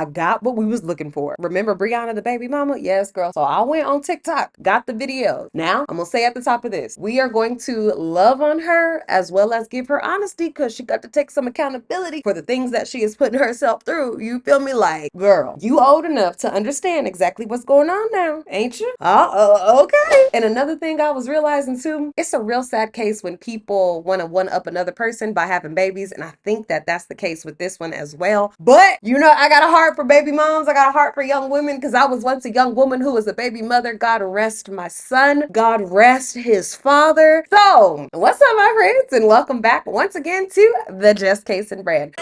I got what we was looking for. Remember Brianna, the baby mama? Yes, girl. So I went on TikTok, got the videos. Now, I'm gonna say at the top of this, we are going to love on her as well as give her honesty because she got to take some accountability for the things that she is putting herself through. You feel me? Like, girl, you old enough to understand exactly what's going on now, ain't you? Okay. And another thing I was realizing too, it's a real sad case when people want to one up another person by having babies. And I think that that's the case with this one as well. But, I got a heart for baby moms. I got a heart for young women because I was once a young woman who was a baby mother. God rest my son. God rest his father. So, what's up, my friends? And welcome back once again to the Just Case and Brand.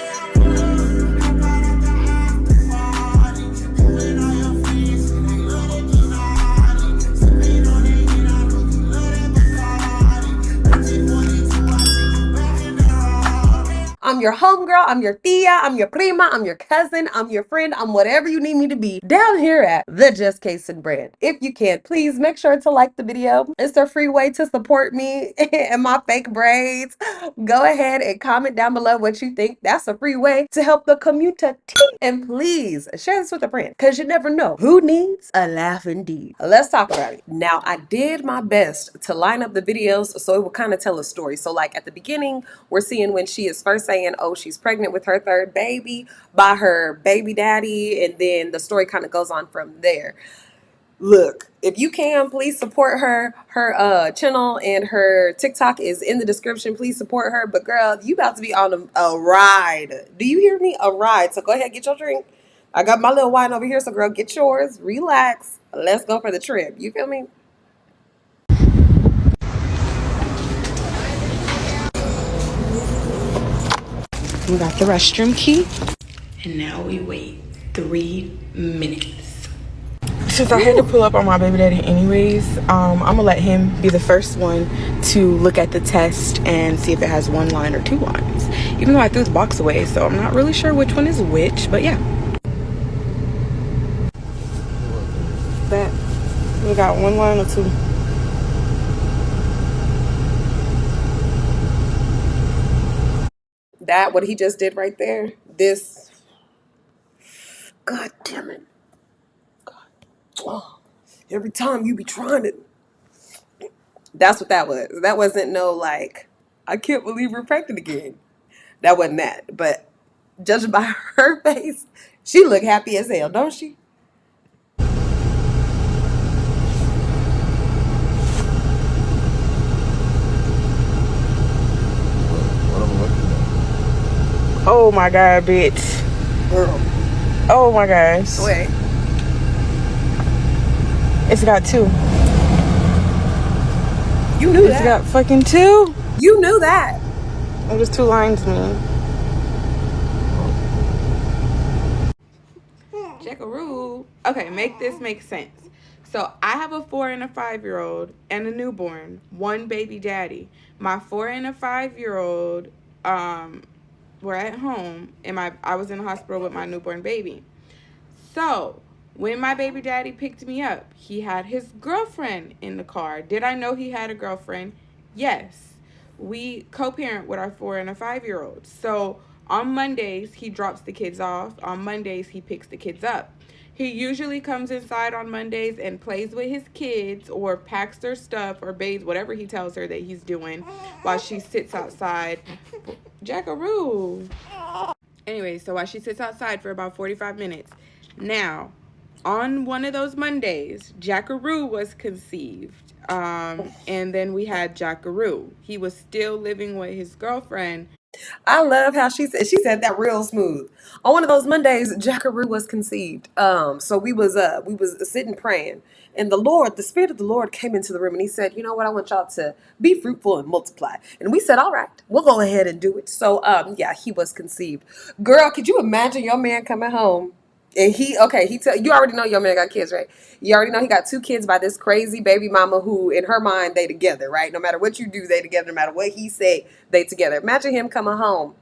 I'm your homegirl, I'm your tia, I'm your prima, I'm your cousin, I'm your friend, I'm whatever you need me to be down here at the Just Case and Brand. If you can, please make sure to like the video. It's a free way to support me and my fake braids. Go ahead and comment down below what you think. That's a free way to help the community. And please share this with a friend because you never know who needs a laugh indeed. Let's talk about it. Now, I did my best to line up the videos so it will kind of tell a story. So like at the beginning, we're seeing when she is first saying, oh, she's pregnant with her third baby by her baby daddy. And then the story kind of goes on from there. Look, if you can, please support her. Her channel and her TikTok is in the description. Please support her. But girl, you about to be on a ride. Do you hear me? A ride. So go ahead, get your drink. I got my little wine over here. So girl, get yours. Relax. Let's go for the trip. You feel me? We got the restroom key, and now we wait 3 minutes. Since I had to pull up on my baby daddy anyways, I'm gonna let him be the first one to look at the test and see if it has 1 line or 2 lines. Even though I threw the box away, so I'm not really sure which one is which, but yeah. That, we got 1 line or 2. That, what he just did right there, this, God damn it. God. Oh, every time you be trying to. That's what that was. That wasn't no like, I can't believe we're pregnant again. That wasn't that. But judging by her face, she look happy as hell, don't she? Oh my god, bitch. Girl. Oh my gosh. Wait. It's got 2. You knew It's that. got fucking 2. You knew that. What does 2 lines mean? Jackaroo. Okay, make this make sense. So I have a 4 and a 5-year-old and a newborn, 1 baby daddy. My 4 and a 5-year-old were at home, and I was in the hospital with my newborn baby. So when my baby daddy picked me up, he had his girlfriend in the car. Did I know he had a girlfriend? Yes. We co-parent with our 4 and a 5-year-old. So on Mondays, he drops the kids off. On Mondays, he picks the kids up. He usually comes inside on Mondays and plays with his kids or packs their stuff or bathes, whatever he tells her that he's doing, while she sits outside. Jackaroo. Anyway, so while she sits outside for about 45 minutes. Now, on one of those Mondays, Jackaroo was conceived. And then we had Jackaroo. He was still living with his girlfriend. I love how she said that real smooth. On one of those Mondays, Jackaroo was conceived. So we was sitting praying, and the Spirit of the Lord came into the room, and He said, "You know what? I want y'all to be fruitful and multiply." And we said, "All right, we'll go ahead and do it." So yeah, he was conceived. Girl, could you imagine your man coming home? And you already know your man got kids, right? You already know he got 2 kids by this crazy baby mama who, in her mind, they together, right? No matter what you do, they together. No matter what he say, they together. Imagine him coming home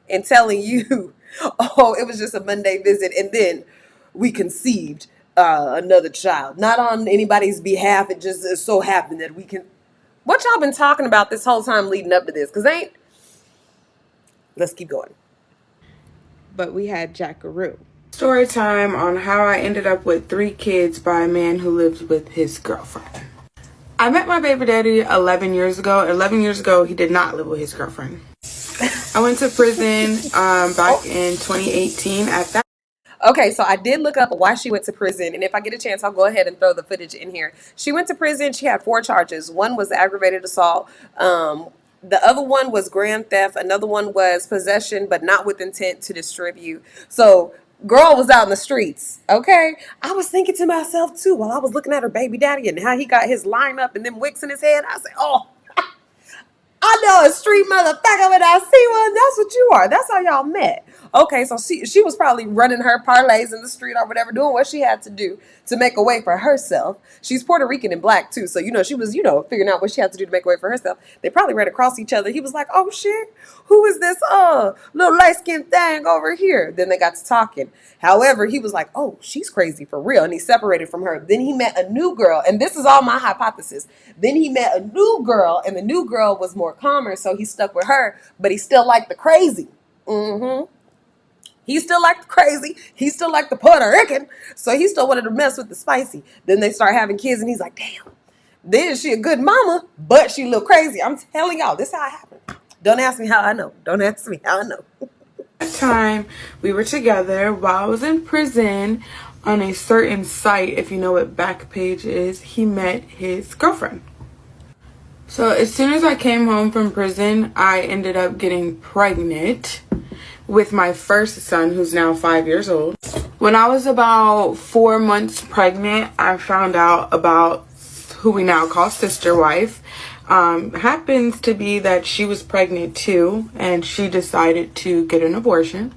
and telling you, oh, it was just a Monday visit, and then we conceived another child. Not on anybody's behalf. It just so happened that we can. What y'all been talking about this whole time leading up to this? Let's keep going. But we had Jackaroo. Story time on how I ended up with 3 kids by a man who lives with his girlfriend. I met my baby daddy 11 years ago. 11 years ago, he did not live with his girlfriend. I went to prison back in 2018 at that. Okay, so I did look up why she went to prison, and if I get a chance, I'll go ahead and throw the footage in here. She went to prison. She had 4 charges. One was aggravated assault. The other one was grand theft. Another one was possession, but not with intent to distribute. So, girl was out in the streets. Okay, I was thinking to myself too while I was looking at her baby daddy and how he got his lineup and them wicks in his head. I said, "Oh, I know a street motherfucker when I see one. That's what you are. That's how y'all met." Okay, so she was probably running her parlays in the street or whatever, doing what she had to do to make a way for herself. She's Puerto Rican and black too, so she was figuring out what she had to do to make a way for herself. They probably ran across each other. He was like, "Oh shit, who is this little light skinned thing over here?" Then they got to talking. However, he was like, "Oh, she's crazy for real," and he separated from her. Then he met a new girl, and this is all my hypothesis. Then he met a new girl, and the new girl was more calmer, so he stuck with her, but he still liked the crazy. He still liked the crazy. He still liked the Puerto Rican, so he still wanted to mess with the spicy. Then they start having kids, and he's like, "Damn, then she a good mama, but she a little crazy." I'm telling y'all, this is how it happened. Don't ask me how I know. Don't ask me how I know. That time we were together while I was in prison on a certain site. If you know what Backpage is, he met his girlfriend. So as soon as I came home from prison, I ended up getting pregnant with my first son, who's now 5 years old. When I was about 4 months pregnant, I found out about who we now call sister wife. Happens to be that she was pregnant too, and she decided to get an abortion.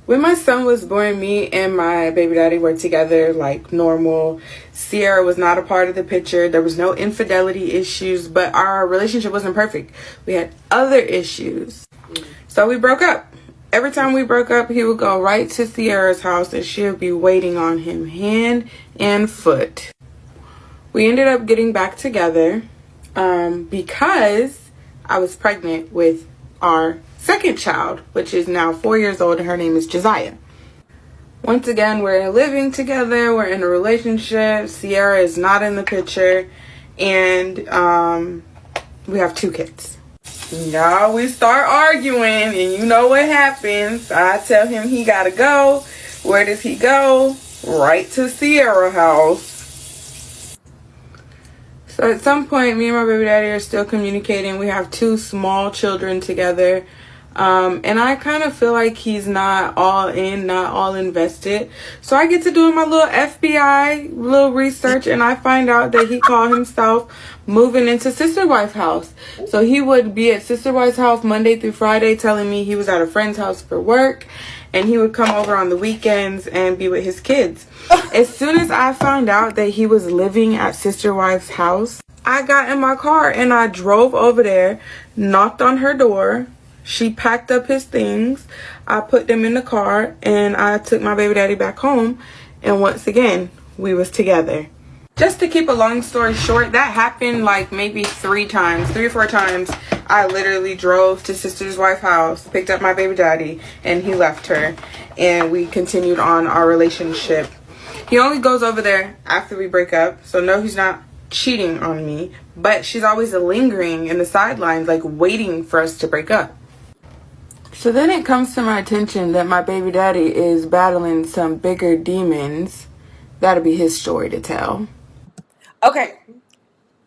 When my son was born, me and my baby daddy were together like normal. Sierra was not a part of the picture. There was no infidelity issues, but our relationship wasn't perfect. We had other issues. So we broke up. Every time we broke up, he would go right to Sierra's house and she would be waiting on him hand and foot. We ended up getting back together because I was pregnant with our second child, which is now 4 years old, and her name is Josiah. Once again, we're living together, we're in a relationship. Sierra is not in the picture, and we have 2 kids. Now we start arguing, and you know what happens. I tell him he gotta go. Where does he go? Right to Sierra house. So at some point, me and my baby daddy are still communicating. We have 2 small children together. And I kind of feel like he's not all in, not all invested. So I get to doing my little FBI little research, and I find out that he called himself moving into Sister Wife's house. So he would be at Sister Wife's house Monday through Friday, telling me he was at a friend's house for work, and he would come over on the weekends and be with his kids. As soon as I found out that he was living at Sister Wife's house, I got in my car and I drove over there, knocked on her door. She packed up his things. I put them in the car and I took my baby daddy back home. And once again, we was together. Just to keep a long story short, that happened like maybe 3 or 4 times. I literally drove to Sister's Wife's house, picked up my baby daddy, and he left her. And we continued on our relationship. He only goes over there after we break up. So no, he's not cheating on me. But she's always lingering in the sidelines, like waiting for us to break up. So then it comes to my attention that my baby daddy is battling some bigger demons. That'll be his story to tell. Okay,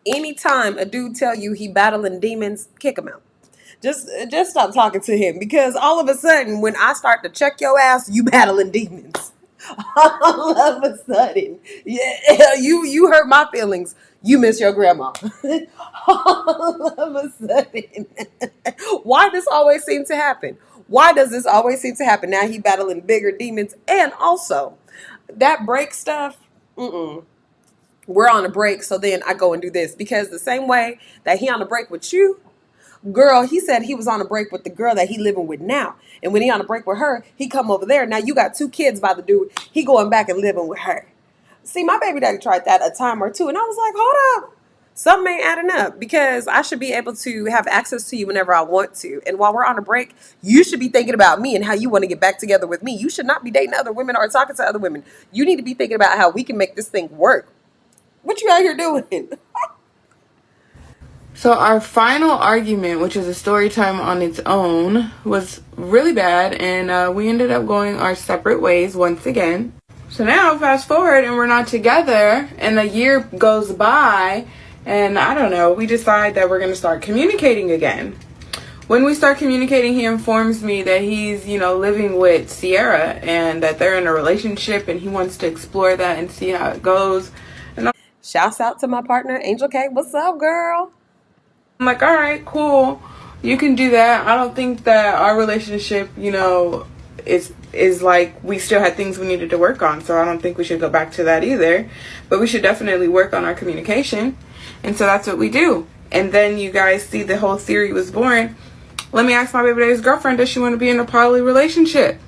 anytime a dude tell you he battling demons, kick him out. Just stop talking to him, because all of a sudden when I start to check your ass, you battling demons. All of a sudden, yeah, you hurt my feelings. You miss your grandma. All of a sudden, why does this always seem to happen? Why does this always seem to happen? Now he battling bigger demons, and also that break stuff. We're on a break, so then I go and do this, because the same way that he on a break with you, girl, he said he was on a break with the girl that he living with now. And when he on a break with her, he come over there. Now you got 2 kids by the dude. He going back and living with her. See, my baby daddy tried that a time or 2. And I was like, hold up. Something ain't adding up because I should be able to have access to you whenever I want to. And while we're on a break, you should be thinking about me and how you want to get back together with me. You should not be dating other women or talking to other women. You need to be thinking about how we can make this thing work. What you out here doing? So our final argument, which is a story time on its own, was really bad, and we ended up going our separate ways once again. So now, fast forward, and we're not together, and a year goes by, and I don't know, we decide that we're going to start communicating again. When we start communicating, he informs me that he's, living with Sierra and that they're in a relationship and he wants to explore that and see how it goes. And Shouts out to my partner, Angel K. What's up, girl? I'm like, all right, cool. You can do that. I don't think that our relationship, is like we still had things we needed to work on. So I don't think we should go back to that either. But we should definitely work on our communication. And so that's what we do. And then you guys see the whole theory was born. Let me ask my baby daddy's girlfriend, does she want to be in a poly relationship?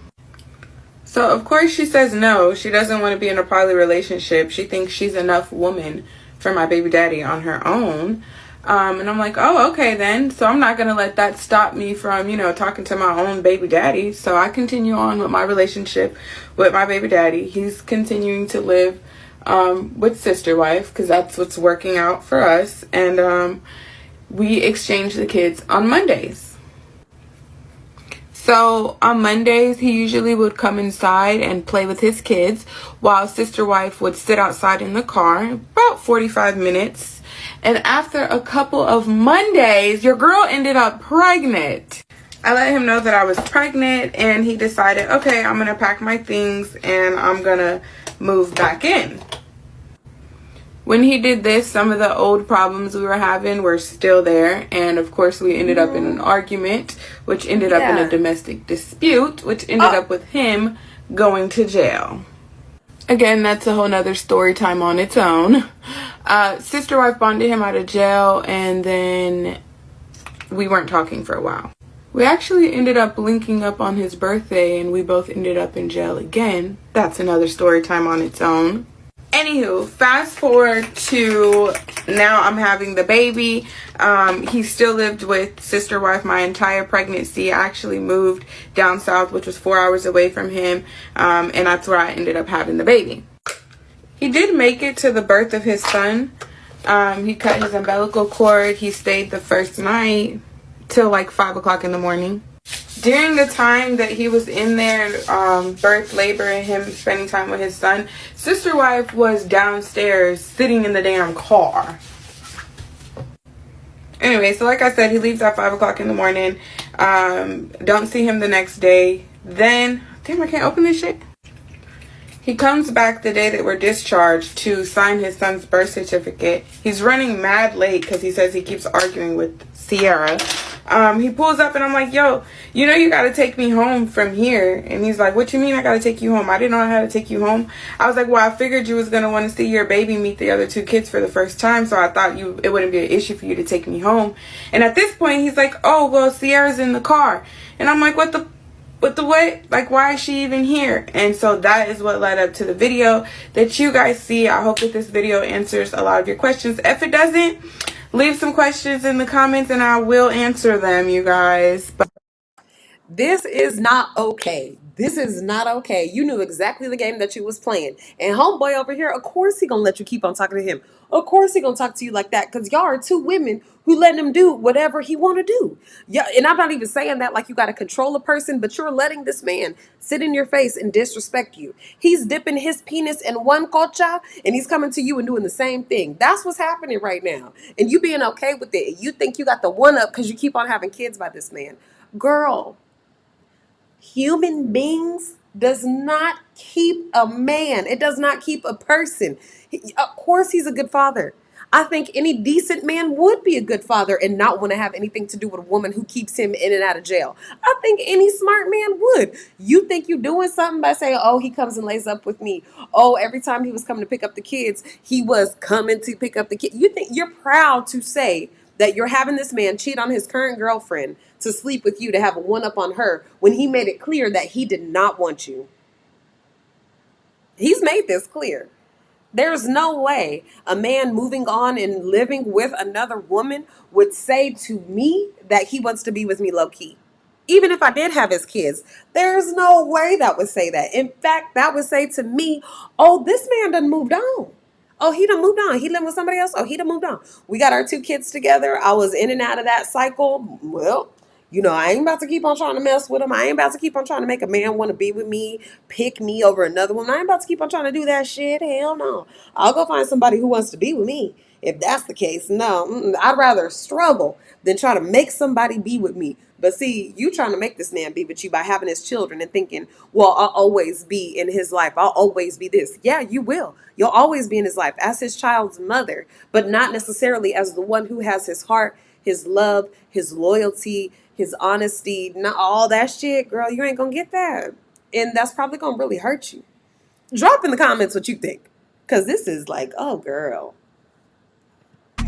So of course she says no. She doesn't want to be in a poly relationship. She thinks she's enough woman for my baby daddy on her own. And I'm like, oh, okay then. So I'm not going to let that stop me from, talking to my own baby daddy. So I continue on with my relationship with my baby daddy. He's continuing to live with sister wife because that's what's working out for us. And we exchange the kids on Mondays. So on Mondays, he usually would come inside and play with his kids while sister wife would sit outside in the car about 45 minutes. And after a couple of Mondays, your girl ended up pregnant. I let him know that I was pregnant and he decided, okay, I'm going to pack my things and I'm going to move back in. When he did this, some of the old problems we were having were still there. And of course, we ended up in an argument, which ended up in a domestic dispute, which ended up with him going to jail. Again, that's a whole nother story time on its own. Sister wife bonded him out of jail, and then we weren't talking for a while. We actually ended up linking up on his birthday, and we both ended up in jail again. That's another story time on its own. Anywho, fast forward to now I'm having the baby. He still lived with sister wife my entire pregnancy. I actually moved down south, which was 4 hours away from him. And that's where I ended up having the baby. He did make it to the birth of his son. He cut his umbilical cord. He stayed the first night till like 5 o'clock in the morning. During the time that he was in there, birth, labor, and him spending time with his son, sister wife was downstairs sitting in the damn car. Anyway, so like I said, he leaves at 5 o'clock in the morning. Don't see him the next day. Then, damn, I can't open this shit. He comes back the day that we're discharged to sign his son's birth certificate. He's running mad late because he says he keeps arguing with Sierra. He pulls up and I'm like, yo, you got to take me home from here. And he's like, what you mean I got to take you home? I didn't know how to take you home. I was like, well, I figured you was going to want to see your baby meet the other two kids for the first time. So I thought it wouldn't be an issue for you to take me home. And at this point, he's like, oh, well, Sierra's in the car. And I'm like, what? Like, why is she even here? And so that is what led up to the video that you guys see. I hope that this video answers a lot of your questions. If it doesn't, leave some questions in the comments and I will answer them, you guys. This is not okay. This is not okay. You knew exactly the game that you was playing. And homeboy over here, of course he gonna let you keep on talking to him. Of course he gonna talk to you like that because y'all are two women who letting him do whatever he want to do. Yeah, and I'm not even saying that like you got to control a person, but you're letting this man sit in your face and disrespect you. He's dipping his penis in one cocha and he's coming to you and doing the same thing. That's what's happening right now. And you being okay with it. You think you got the one up because you keep on having kids by this man. Girl, human beings does not keep a man. It does not keep a person. Of course, he's a good father. I think any decent man would be a good father and not want to have anything to do with a woman who keeps him in and out of jail. I think any smart man would. You think you're doing something by saying, oh, he comes and lays up with me. Oh, every time he was coming to pick up the kids, he was coming to pick up the kids. You think you're proud to say that you're having this man cheat on his current girlfriend to sleep with you to have a one up on her when he made it clear that he did not want you. He's made this clear. There's no way a man moving on and living with another woman would say to me that he wants to be with me low key. Even if I did have his kids, there's no way that would say that. In fact, that would say to me, oh, this man done moved on. Oh, he done moved on. He lived with somebody else. Oh, he done moved on. We got our two kids together. I was in and out of that cycle. Well, I ain't about to keep on trying to mess with him. I ain't about to keep on trying to make a man want to be with me, pick me over another woman. I ain't about to keep on trying to do that shit. Hell no. I'll go find somebody who wants to be with me. If that's the case, no, I'd rather struggle than try to make somebody be with me. But see, you trying to make this man be with you by having his children and thinking, well, I'll always be in his life. I'll always be this. Yeah, you will. You'll always be in his life as his child's mother, but not necessarily as the one who has his heart, his love, his loyalty, his honesty, not all that shit. Girl, you ain't gonna get that. And that's probably gonna really hurt you. Drop in the comments what you think. Because this is like, oh, girl.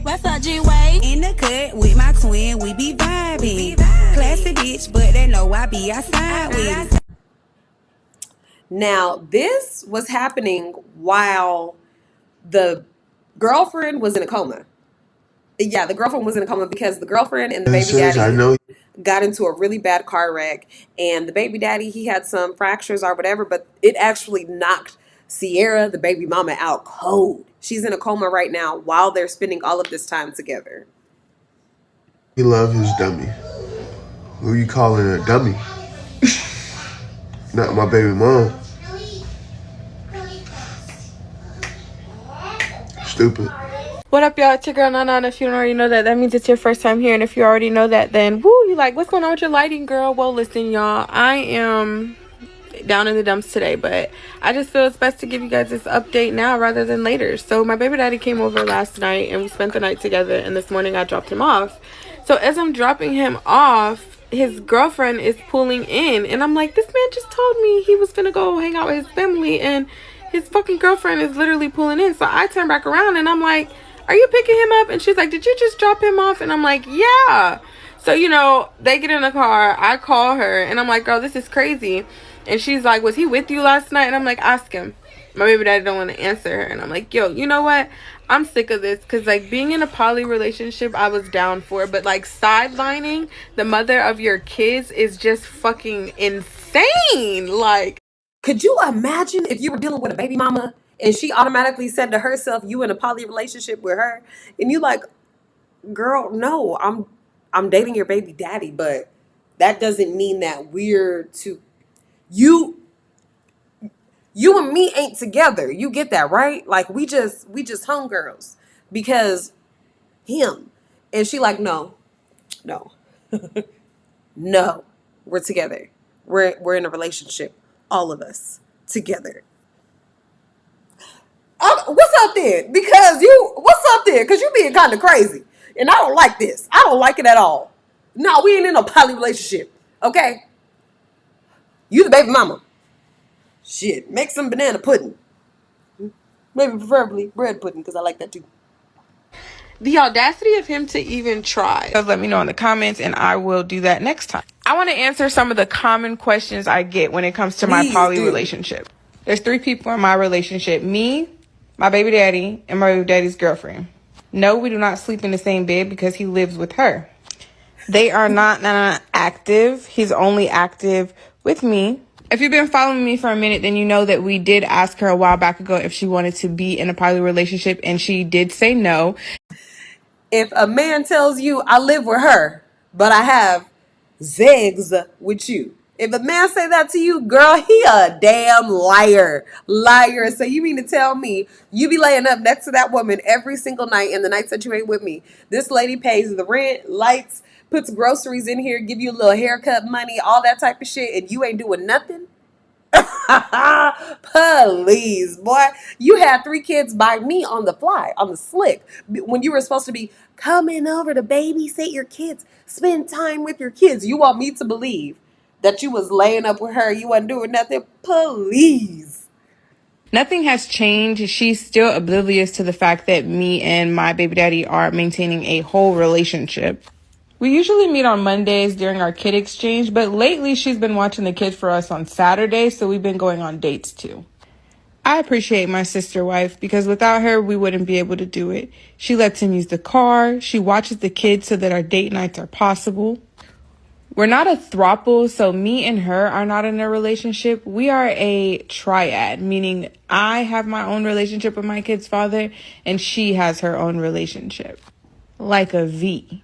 What's up, G-Way? In the cut with my twin, we be vibing. Classy bitch, but they know I be outside with it. Now, this was happening while the girlfriend was in a coma. Yeah, the girlfriend was in a coma because the girlfriend and the baby daddy got into a really bad car wreck. And the baby daddy, he had some fractures or whatever, but it actually knocked Sierra, the baby mama, out cold. She's in a coma right now while they're spending all of this time together. He love his dummy. Who you calling a dummy? Not my baby mom. Stupid. What up, y'all? It's your girl Nana. And if you don't already know that, that means it's your first time here. And if you already know that, then woo, you like, what's going on with your lighting, girl? Well, listen, y'all, I am down in the dumps today, but I just feel it's best to give you guys this update now rather than later. So my baby daddy came over last night and we spent the night together, and this morning I dropped him off. So as I'm dropping him off, his girlfriend is pulling in, and I'm like, this man just told me he was gonna go hang out with his family, and his fucking girlfriend is literally pulling in. So I turn back around and I'm like, are you picking him up? And she's like, did you just drop him off? And I'm like, yeah. So, they get in the car. I call her and I'm like, girl, this is crazy. And she's like, was he with you last night? And I'm like, ask him. My baby daddy don't want to answer her. And I'm like, yo, you know what? I'm sick of this. Because, being in a poly relationship, I was down for. But, sidelining the mother of your kids is just fucking insane. Could you imagine if you were dealing with a baby mama and she automatically said to herself, you in a poly relationship with her, and you like, girl, no, I'm dating your baby daddy, but that doesn't mean that we're to you and me ain't together. You get that, right? Like we just homegirls because him. And she like, no, no, we're together. We're in a relationship, all of us together. What's up there? What's up there? Because you being kind of crazy. And I don't like this. I don't like it at all. No, we ain't in a poly relationship. Okay? You the baby mama. Shit, make some banana pudding. Maybe preferably bread pudding, because I like that too. The audacity of him to even try. Let me know in the comments and I will do that next time. I want to answer some of the common questions I get when it comes to my poly relationship. There's 3 people in my relationship: me, my baby daddy, and my baby daddy's girlfriend. No, we do not sleep in the same bed because he lives with her. They are not active. He's only active with me. If you've been following me for a minute, then you know that we did ask her a while back ago if she wanted to be in a poly relationship, and she did say no. If a man tells you I live with her, but I have zegs with you. If a man say that to you, girl, he a damn liar. Liar. So you mean to tell me you be laying up next to that woman every single night and the nights that you ain't with me? This lady pays the rent, lights, puts groceries in here, give you a little haircut money, all that type of shit, and you ain't doing nothing? Please, boy. You had 3 kids by me on the fly, on the slick, when you were supposed to be coming over to babysit your kids, spend time with your kids. You want me to believe that you was laying up with her, you wasn't doing nothing? Please. Nothing has changed. She's still oblivious to the fact that me and my baby daddy are maintaining a whole relationship. We usually meet on Mondays during our kid exchange, but lately she's been watching the kids for us on Saturdays, so we've been going on dates too. I appreciate my sister wife because without her, we wouldn't be able to do it. She lets him use the car. She watches the kids so that our date nights are possible. We're not a throuple, so me and her are not in a relationship. We are a triad, meaning I have my own relationship with my kid's father, and she has her own relationship. Like a V.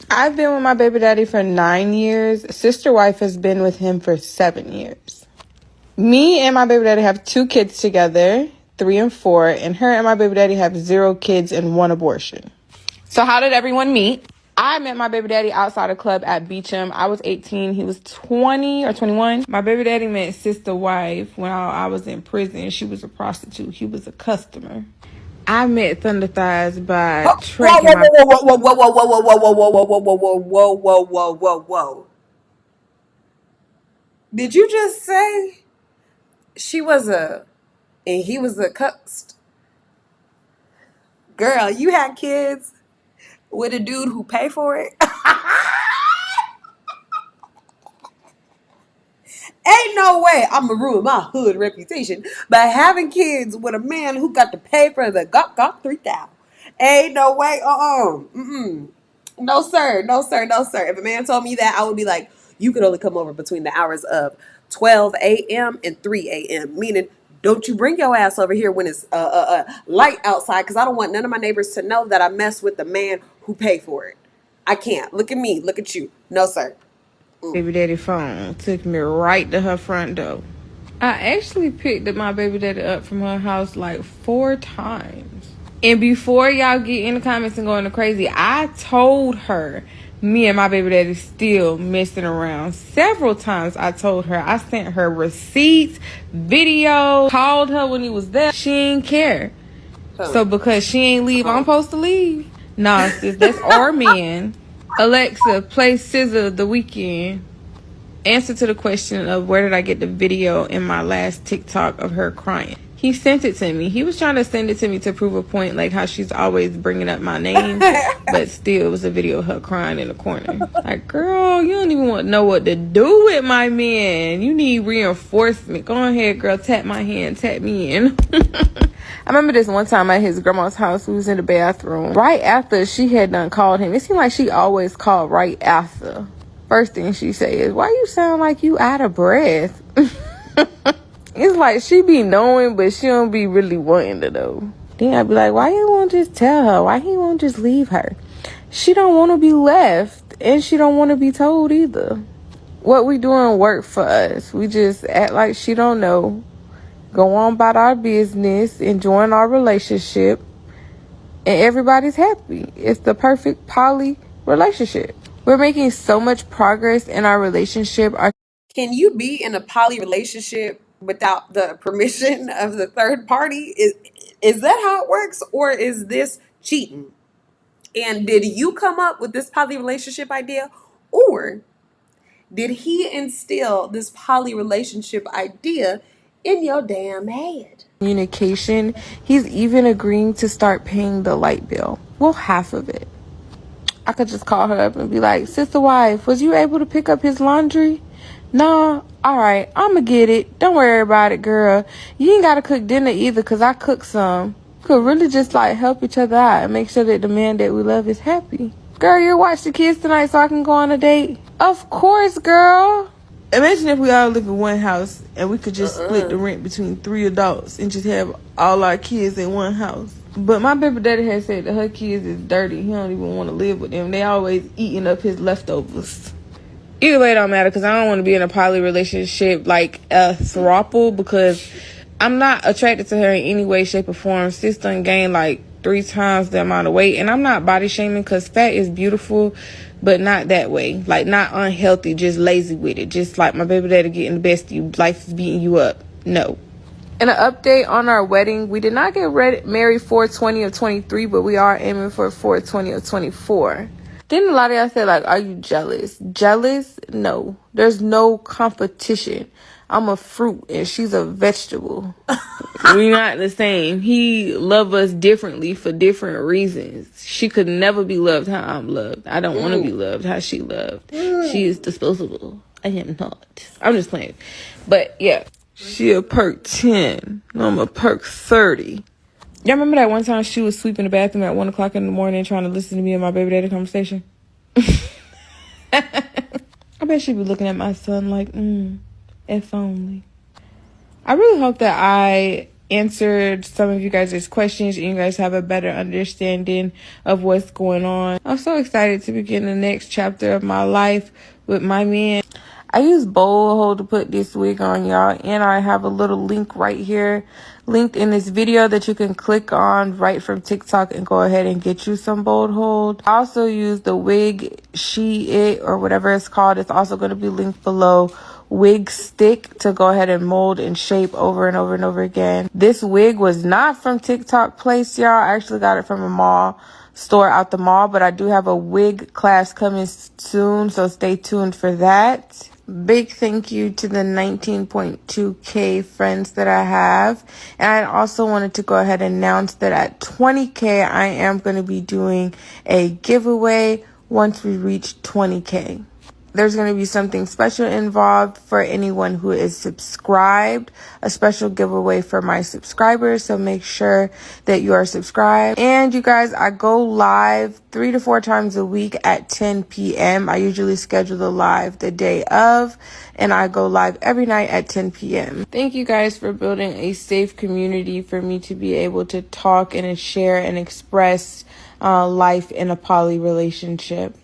I've been with my baby daddy for 9 years. Sister wife has been with him for 7 years. Me and my baby daddy have 2 kids together, 3 and 4, and her and my baby daddy have 0 kids and 1 abortion. So how did everyone meet? I met my baby daddy outside a club at Beecham. I was 18. He was 20 or 21. My baby daddy met sister wife when I was in prison. She was a prostitute. He was a customer. I met Thunder Thighs by Whoa, whoa, tracking my... whoa, whoa, whoa, whoa, whoa, whoa, whoa, whoa, whoa, whoa, whoa, whoa, whoa, whoa, whoa, whoa. Did you just say she was and he was a cuxt? Girl, you had kids with a dude who pay for it? Ain't no way I'm gonna ruin my hood reputation by having kids with a man who got to pay for the Gok 3000. Ain't no way. No sir, no sir, no sir. If a man told me that, I would be like, you could only come over between the hours of 12 a.m. and 3 a.m. Meaning, don't you bring your ass over here when it's light outside, because I don't want none of my neighbors to know that I mess with the man who pay for it. I can't. Look at me. Look at you. No sir. baby daddy phone. Took me right to her front door. I actually picked up my baby daddy up from her house like 4 times. And before y'all get in the comments and going crazy, I told her me and my baby daddy still messing around. Several times I told her. I sent her receipts, video, called her when he was there. She ain't care. So because she ain't leave, I'm supposed to leave. Nah, sis, that's our man. Alexa, play SZA The Weeknd. Answer to the question of where did I get the video in my last TikTok of her crying. He sent it to me. He was trying to send it to me to prove a point, like how she's always bringing up my name, but still it was a video of her crying in the corner. Like, girl, you don't even want to know what to do with my man. You need reinforcement. Go ahead, girl, tap my hand, tap me in. I remember this one time at his grandma's house. We was in the bathroom right after she had done called him. It seemed like she always called right after. First thing she say is, why you sound like you out of breath? It's like she be knowing, but she don't be really wanting to know. Then I be like, why you won't just tell her? Why he won't just leave her? She don't want to be left, and she don't want to be told either. What we doing work for us. We just act like she don't know. Go on about our business, enjoying our relationship, and everybody's happy. It's the perfect poly relationship. We're making so much progress in our relationship. Can you be in a poly relationship without the permission of the third party? Is that how it works, or is this cheating? And did you come up with this poly relationship idea, or did he instill this poly relationship idea in your damn head? Communication. He's even agreeing to start paying the light bill. Well, half of it. I could just call her up and be like, sister wife, was you able to pick up his laundry? Nah. All right, I'ma get it. Don't worry about it, girl. You ain't gotta cook dinner either, because I cook some. We could really just like help each other out and make sure that the man that we love is happy. Girl, you watch the kids tonight so I can go on a date? Of course, girl. Imagine if we all live in one house and we could just split the rent between 3 adults and just have all our kids in one house. But my baby daddy has said that her kids is dirty. He don't even want to live with them. They always eating up his leftovers. Either way, it don't matter, because I don't want to be in a poly relationship like a throuple, because I'm not attracted to her in any way, shape, or form. Sis done gained like 3 times the amount of weight, and I'm not body shaming, because fat is beautiful, but not that way. Like, not unhealthy, just lazy with it. Just like my baby daddy getting the best of you, life is beating you up. No. And an update on our wedding. We did not get married 4/20 of 23, but we are aiming for 4/20 of 24. Then a lot of y'all said, like, are you jealous? Jealous? No. There's no competition. I'm a fruit and she's a vegetable. We're not the same. He love us differently for different reasons. She could never be loved how I'm loved. I don't want to be loved how she loved. She is disposable. I am not. I'm just playing. But yeah. She a perk 10. I'm a perk 30. Y'all remember that one time she was sweeping the bathroom at 1 o'clock in the morning trying to listen to me and my baby daddy conversation? I bet she'd be looking at my son like, if only. I really hope that I answered some of you guys' questions and you guys have a better understanding of what's going on. I'm so excited to begin the next chapter of my life with my man. I use bold hold to put this wig on, y'all, and I have a little link right here linked in this video that you can click on right from TikTok and go ahead and get you some bold hold. I also use the wig it or whatever it's called. It's also going to be linked below. Wig stick to go ahead and mold and shape over and over and over again. This wig was not from TikTok place, y'all. I actually got it from a mall store out the mall, but I do have a wig class coming soon, so stay tuned for that. Big thank you to the 19.2k friends that I have. And I also wanted to go ahead and announce that at 20k I am going to be doing a giveaway once we reach 20k. There's going to be something special involved for anyone who is subscribed, a special giveaway for my subscribers. So make sure that you are subscribed. And you guys, I go live 3 to 4 times a week at 10 p.m. I usually schedule the live the day of, and I go live every night at 10 p.m. Thank you guys for building a safe community for me to be able to talk and share and express life in a poly relationship.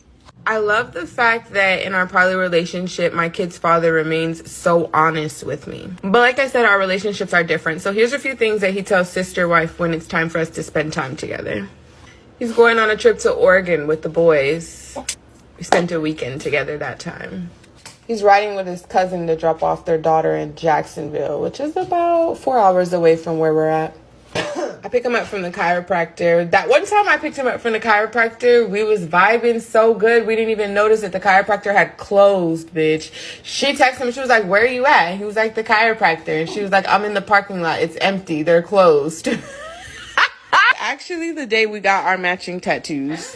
I love the fact that in our poly relationship, my kid's father remains so honest with me. But like I said, our relationships are different. So here's a few things that he tells sister wife when it's time for us to spend time together. He's going on a trip to Oregon with the boys. We spent a weekend together that time. He's riding with his cousin to drop off their daughter in Jacksonville, which is about 4 hours away from where we're at. I pick him up from the chiropractor. That one time I picked him up from the chiropractor, we was vibing so good. We didn't even notice that the chiropractor had closed, bitch. She texted him. She was like, where are you at? And he was like, the chiropractor. And she was like, I'm in the parking lot. It's empty. They're closed. Actually, the day we got our matching tattoos.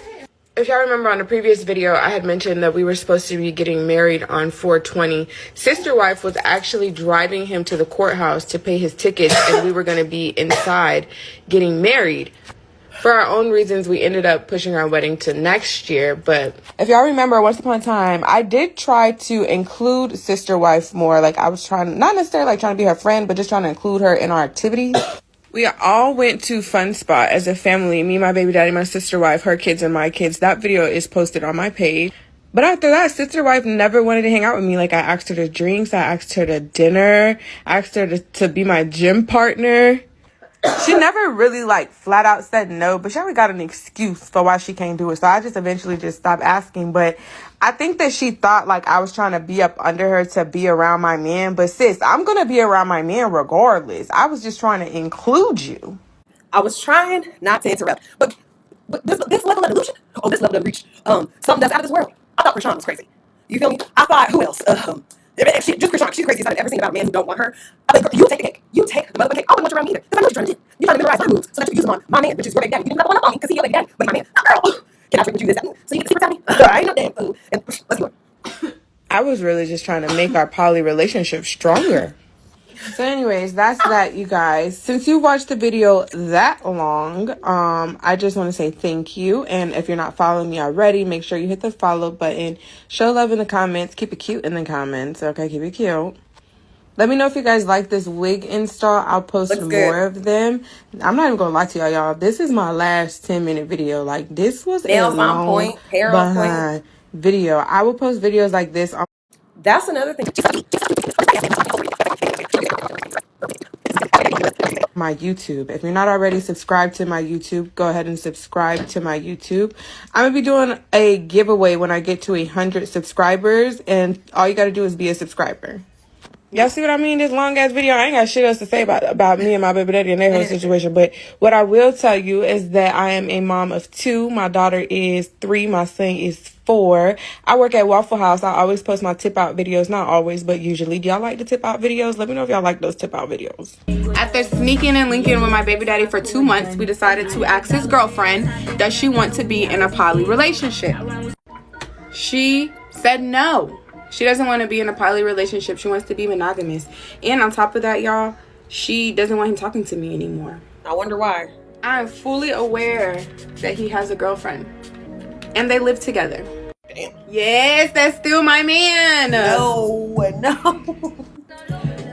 If y'all remember on the previous video, I had mentioned that we were supposed to be getting married on 4/20. Sister wife was actually driving him to the courthouse to pay his tickets, and we were going to be inside getting married. For our own reasons, we ended up pushing our wedding to next year. But if y'all remember, once upon a time, I did try to include sister wife more. Like, I was trying, not necessarily like trying to be her friend, but just trying to include her in our activities. We all went to Fun Spot as a family. Me, my baby daddy, my sister wife, her kids, and my kids. That video is posted on my page. But after that, sister wife never wanted to hang out with me. Like, I asked her to drinks. I asked her to dinner. I asked her to be my gym partner. She never really, like, flat out said no. But she always got an excuse for why she can't do it. So I just eventually just stopped asking. But I think that she thought, like, I was trying to be up under her to be around my man. But sis, I'm going to be around my man regardless. I was just trying to include you. I was trying not to interrupt, but this level of delusion, this level of reach, something that's out of this world. I thought Krishan was crazy. You feel me? I thought, who else? Just Krishan. She's the craziest I've ever seen about a man who don't want her. I think, you take the cake. You take the motherfucking cake. I don't want you around me either, because I know what you're trying to do. You're trying to memorize my moves so that you can use them on my man, which is your baby daddy. You didn't one up on me because he's your baby daddy, but my man, girl, can I drink with you this afternoon so you can see what's happening? I ain't no damn fool. And let's go. I was really just trying to make our poly relationship stronger. So anyways, that's that, you guys. Since you watched the video that long, I just want to say thank you. And if you're not following me already, make sure you hit the follow button. Show love in the comments. Keep it cute in the comments. Okay, keep it cute. Let me know if you guys like this wig install. I'll post more of them. I'm not even going to lie to y'all. This is my last 10-minute video. Like, this was Nails a long on point, hair on point video. I will post videos like this on. That's another thing. My YouTube. If you're not already subscribed to my YouTube, go ahead and subscribe to my YouTube. I'm gonna be doing a giveaway when I get to 100 subscribers, and all you gotta do is be a subscriber. Y'all see what I mean? This long ass video, I ain't got shit else to say about me and my baby daddy and their whole situation. But what I will tell you is that I am a mom of 2. My daughter is 3. My son is 4. I work at Waffle House. I always post my tip out videos. Not always, but usually. Do y'all like the tip out videos? Let me know if y'all like those tip out videos. After sneaking and linking with my baby daddy for 2 months, we decided to ask his girlfriend, does she want to be in a poly relationship? She said no. She doesn't want to be in a poly relationship. She wants to be monogamous. And on top of that, y'all, she doesn't want him talking to me anymore. I wonder why. I'm fully aware that he has a girlfriend. And they live together. Damn. Yes, that's still my man. No.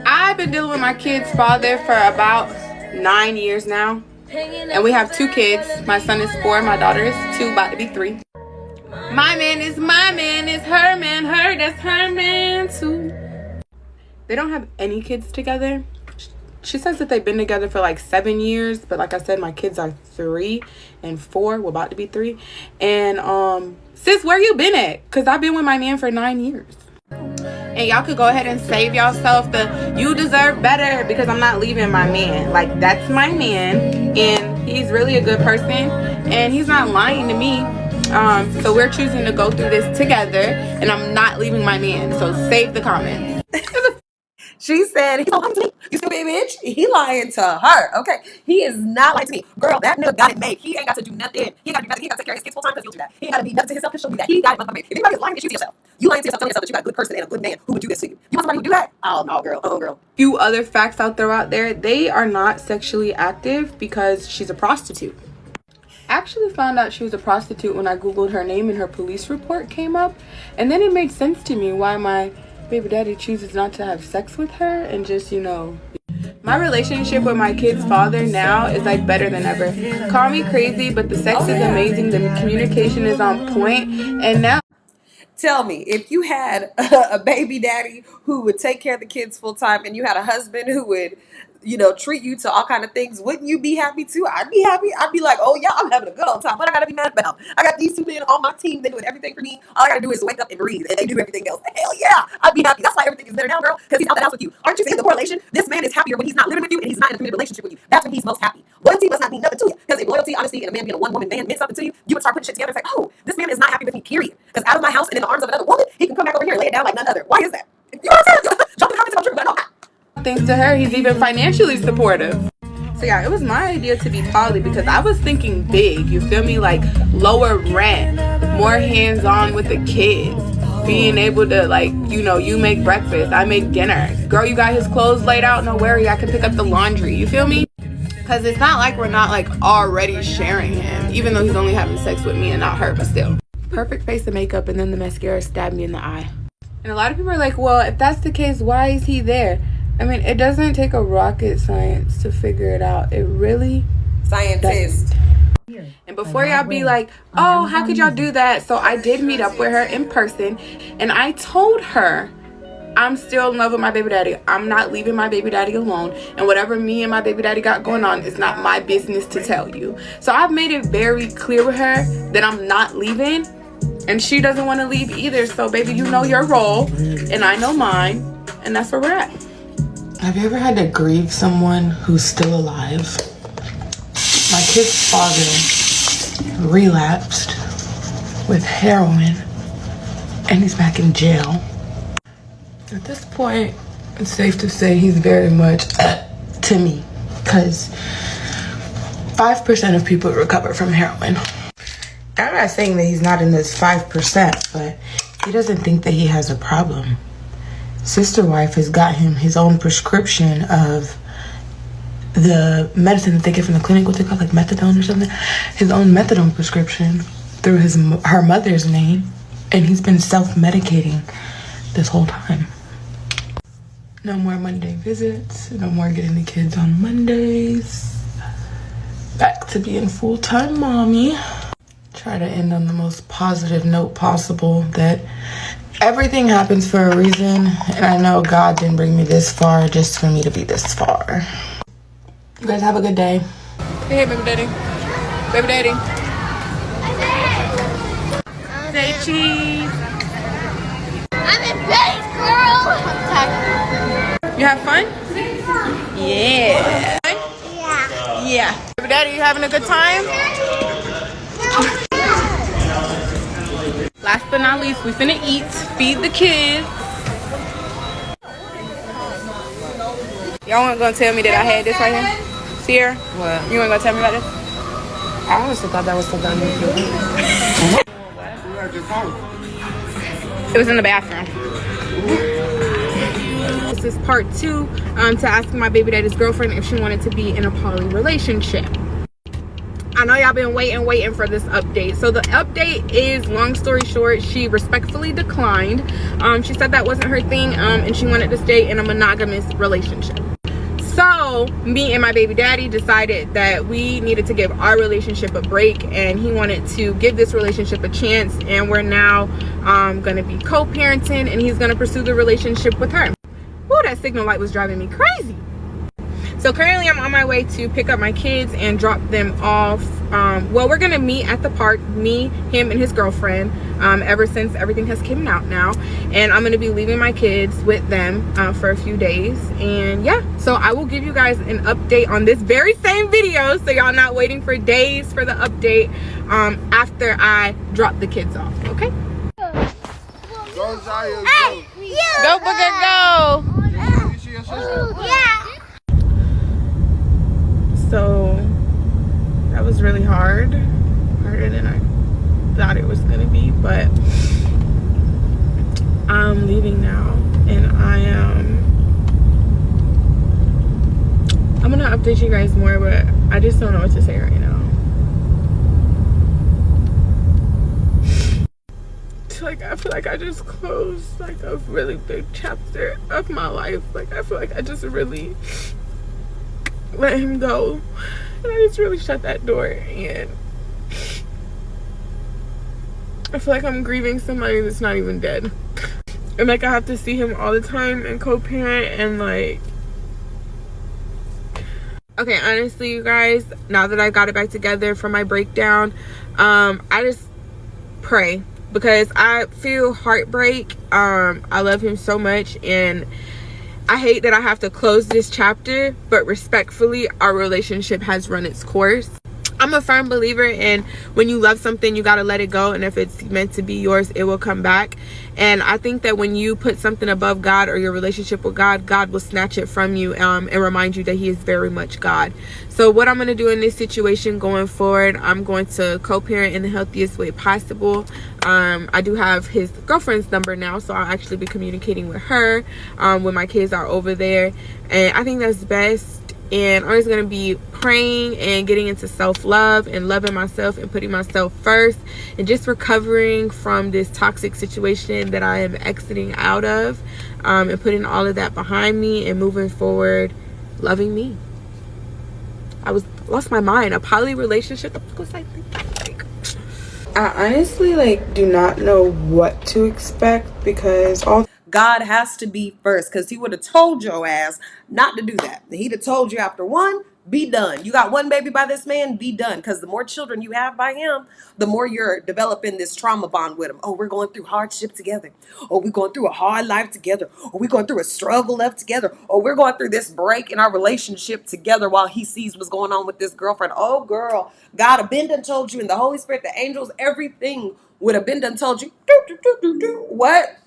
I've been dealing with my kid's father for about 9 years now. And we have 2 kids. My son is 4, my daughter is 2, about to be 3. My man is my man, is her man, that's her man too. They don't have any kids together. She says that they've been together for like 7 years, but like I said, my kids are 3 and 4. We're about to be 3. And sis, where you been at? Cause I've been with my man for 9 years. And y'all could go ahead and save yourself the "you deserve better" because I'm not leaving my man. Like, that's my man, and he's really a good person, and he's not lying to me. So we're choosing to go through this together, and I'm not leaving my man. So save the comments. She said, he's lying to me. You stupid bitch. He lying to her. Okay. He is not lying to me. Girl, that nigga got it made. He ain't got to do nothing. He ain't got to do nothing. He got to take care of his kids full time because he'll do that. He ain't got to be nothing to himself because she'll do that. He got it made. If anybody is lying to you to yourself. You lying to yourself, telling yourself that you got a good person and a good man who would do this to you. You want somebody who would do that? Oh, no, girl. Oh, girl. Few other facts out there. They are not sexually active because she's a prostitute. I actually found out she was a prostitute when I Googled her name and her police report came up. And then it made sense to me why my baby daddy chooses not to have sex with her and just, my relationship with my kid's father now is like better than ever. Call me crazy, but the sex is amazing. The communication is on point. And now, tell me, if you had a baby daddy who would take care of the kids full time and you had a husband who would, treat you to all kind of things, wouldn't you be happy too? I'd be happy. I'd be like, oh yeah, I'm having a good old time. What I gotta be mad about? I got these 2 men on my team. They're doing everything for me. All I gotta do is wake up and breathe, and they do everything else. Hell yeah, I'd be happy. That's why everything is better now, girl, because he's out the house with you. Aren't you seeing the correlation? This man is happier when he's not living with you and he's not in a committed relationship with you. That's when he's most happy. Loyalty must not mean nothing to you, because if loyalty, honesty, and a man being a one-woman man meant something to you, you would start putting shit together and say, oh, this man is not happy with me, period. Because out of my house and in the arms of another woman, he can come back over here and lay it down like none other. Why is that? You know what I'm saying? Jump in the comments about true, but I know. thanks to her, he's even financially supportive. So yeah, it was my idea to be poly because I was thinking big, you feel me? Like lower rent, more hands-on with the kids, being able to you make breakfast, I make dinner. Girl, you got his clothes laid out, no worry, I can pick up the laundry, you feel me? Because it's not like we're not already sharing him, even though he's only having sex with me and not her, but still. Perfect face of makeup and then the mascara stabbed me in the eye. And a lot of people are like, well, if that's the case, why is he there? I mean, it doesn't take a rocket science to figure it out. It really Scientist. And before y'all be like, oh, how could y'all do that? So I did meet up with her in person, and I told her I'm still in love with my baby daddy. I'm not leaving my baby daddy alone, and whatever me and my baby daddy got going on is not my business to tell you. So I've made it very clear with her that I'm not leaving, and she doesn't want to leave either. So baby, you know your role and I know mine, and that's where we're at. Have you ever had to grieve someone who's still alive? My kid's father relapsed with heroin and he's back in jail. At this point, it's safe to say he's very much to me, because 5% of people recover from heroin. I'm not saying that he's not in this 5%, but he doesn't think that he has a problem. Sister wife has got him his own prescription of the medicine that they get from the clinic, what they call methadone or something. His own methadone prescription through her mother's name, and he's been self-medicating this whole time. No more Monday visits, no more getting the kids on Mondays. Back to being full-time mommy. Try to end on the most positive note possible, that everything happens for a reason, and I know God didn't bring me this far just for me to be this far. You guys have a good day. Hey, baby daddy. Baby daddy. Say cheese. I'm in base, girl. You have fun? Yeah. Yeah. Yeah. Baby daddy, you having a good time? Last but not least, we finna eat, feed the kids. Y'all weren't gonna tell me that I had this right here? Sierra? What? You weren't gonna tell me about this? I honestly thought that was something I knew. It was in the bathroom. This is part 2 to asking my baby daddy's girlfriend if she wanted to be in a poly relationship. I know y'all been waiting for this update. So the update is, long story short, she respectfully declined. She said that wasn't her thing, and she wanted to stay in a monogamous relationship. So me and my baby daddy decided that we needed to give our relationship a break, and he wanted to give this relationship a chance, and we're now gonna be co-parenting, and he's gonna pursue the relationship with her. Ooh, that signal light was driving me crazy. So currently I'm on my way to pick up my kids and drop them off. Well, we're gonna meet at the park, me, him, and his girlfriend, ever since everything has came out now. And I'm gonna be leaving my kids with them for a few days. And yeah, so I will give you guys an update on this very same video, so y'all not waiting for days for the update after I drop the kids off, okay? Go, Zaya, Hey, go. you. Go, Booger, go! You see your sister? Yeah. So that was really harder than I thought it was gonna be, but I'm leaving now, and I'm gonna update you guys more, but I just don't know what to say right now. Like, I feel like I just closed like a really big chapter of my life. Like, I feel like I just really let him go, and I just really shut that door, and I feel like I'm grieving somebody that's not even dead. And like, I have to see him all the time and co-parent, and like, okay, honestly, you guys, now that I got it back together from my breakdown, I just pray, because I feel heartbreak. I love him so much, and I hate that I have to close this chapter, but respectfully, our relationship has run its course. I'm a firm believer in, when you love something, you gotta let it go, and if it's meant to be yours, it will come back. And I think that when you put something above God, or your relationship with God, God will snatch it from you, and remind you that he is very much God. So what I'm going to do in this situation going forward, I'm going to co-parent in the healthiest way possible. I do have his girlfriend's number now, so I'll actually be communicating with her when my kids are over there, and I think that's best. And I'm just going to be praying and getting into self-love and loving myself and putting myself first, and just recovering from this toxic situation that I am exiting out of, and putting all of that behind me and moving forward, loving me. I lost my mind. A poly relationship? What was I thinking? I honestly do not know what to expect, because God has to be first, because he would have told your ass not to do that. He'd have told you after one, be done. You got one baby by this man, be done. Because the more children you have by him, the more you're developing this trauma bond with him. Oh, we're going through hardship together. Oh, we're going through a hard life together. Or we're going through a struggle left together. Or we're going through this break in our relationship together while he sees what's going on with this girlfriend. Oh, girl, God have been done told you, and the Holy Spirit, the angels, everything would have been done told you. What?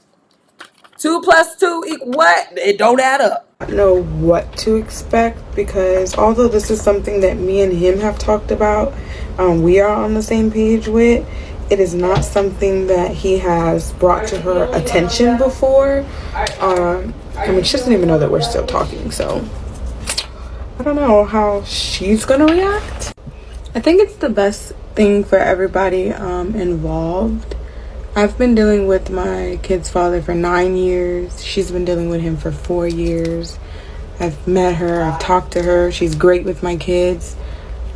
2 + 2 = what? It don't add up. I don't know what to expect, because although this is something that me and him have talked about, we are on the same page with, it is not something that he has brought to her attention before. I mean, she doesn't even know that we're still talking, so I don't know how she's gonna react. I think it's the best thing for everybody involved. I've been dealing with my kid's father for 9 years. She's been dealing with him for 4 years. I've met her, I've talked to her. She's great with my kids.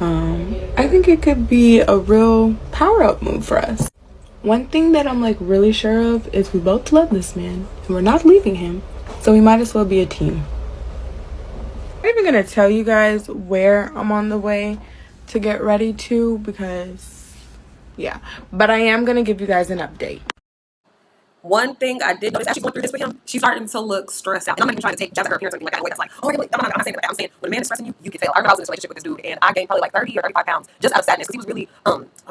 I think it could be a real power-up move for us. One thing that I'm really sure of is we both love this man, and we're not leaving him, so we might as well be a team. I'm not even gonna tell you guys where I'm on the way to get ready to, because yeah, but I am gonna give you guys an update. One thing I did notice as she's going through this with him, she's starting to look stressed out. And I'm not even trying to take jabs at her appearance or anything like that in a way that's like, oh, really? I'm not saying that. I'm saying when a man is stressing you, you can fail. I remember I was in this relationship with this dude, and I gained probably 30 or 35 pounds just out of sadness, because he was really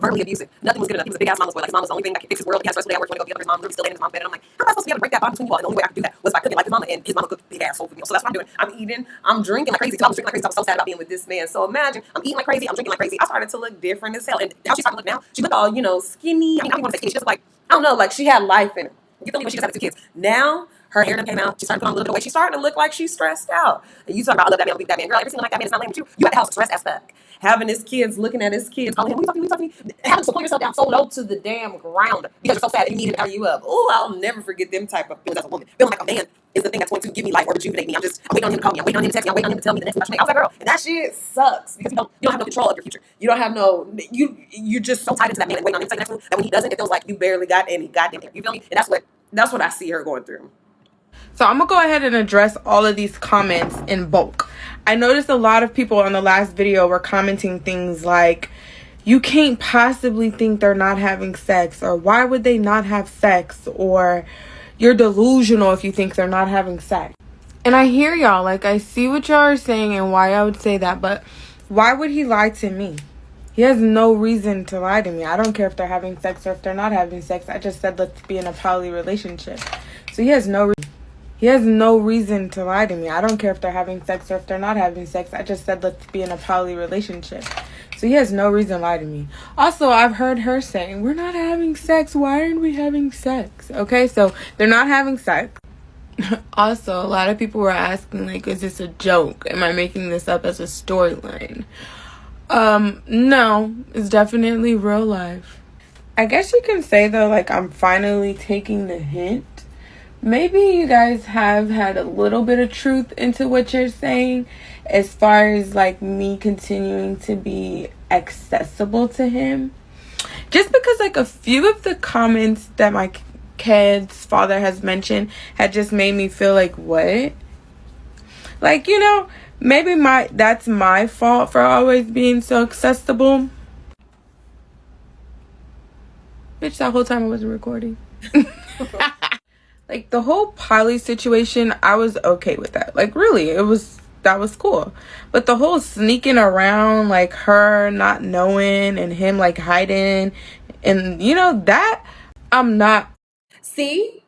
verbally abusive. Nothing was good enough. He was a big ass mama's boy. Like, his mom was the only thing that could fix his world. He had stressful day at work, when he go get his mom, literally still laying in his mom's bed. And I'm like, how am I supposed to be able to break that bond between you all? And the only way I could do that was by cooking like his mama, and his mama cooked big ass soul food meals. So that's what I'm doing. I'm eating, I'm drinking like crazy. So I was drinking like crazy. I was so sad about being with this man. So imagine, I'm eating like crazy, I'm drinking like crazy. I started to look different as hell. And how she started to look now, she looked all, skinny. I mean, I don't want to say skinny. She just like, I don't know, like she had life in her. You feel me? When she just had the 2 kids. Now her hair done came out. She's starting to put on a little bit of weight. She's starting to look like she's stressed out. And you talk about I love that man, I leave that man. Girl, every single night that man is not laying with you. You at the house stressed as fuck. Having his kids, looking at his kids, calling him, we talking to me. Having to pull yourself down so low to the damn ground because you're so sad and you need to power you up. Oh, I'll never forget them type of feelings as a woman. Feeling like a man is the thing that's going to give me life or rejuvenate me. I'm waiting on him to call me. I'm waiting on him to text me. I'm waiting on him to tell me the next match. I was that girl. And that shit sucks because you don't have no control of your future. You don't have no, you're just so tied into that man and waiting on him to say the next one that when he doesn't, it feels like you barely got any goddamn hair. You feel me? And that's what I see her going through. So I'm gonna go ahead and address all of these comments in bulk. I noticed a lot of people on the last video were commenting things like, you can't possibly think they're not having sex, or why would they not have sex, or you're delusional if you think they're not having sex. And I hear y'all, like, I see what y'all are saying and why I would say that, but why would he lie to me? He has no reason to lie to me. I don't care if they're having sex or if they're not having sex. I just said let's be in a poly relationship. So he has no reason to lie to me. I don't care if they're having sex or if they're not having sex. I just said let's be in a poly relationship. So he has no reason to lie to me. Also, I've heard her saying, we're not having sex. Why aren't we having sex? Okay, so they're not having sex. Also, a lot of people were asking, like, is this a joke? Am I making this up as a storyline? No, it's definitely real life. I guess you can say, though, like, I'm finally taking the hint. Maybe you guys have had a little bit of truth into what you're saying as far as, like, me continuing to be accessible to him. Just because, like, a few of the comments that my kid's father has mentioned had just made me feel like, what? Like, you know, maybe that's my fault for always being so accessible. Bitch, that whole time I wasn't recording. Like, the whole poly situation, I was okay with that. Like, really, that was cool. But the whole sneaking around, like, her not knowing and him, like, hiding, and, you know, that, I'm not. See?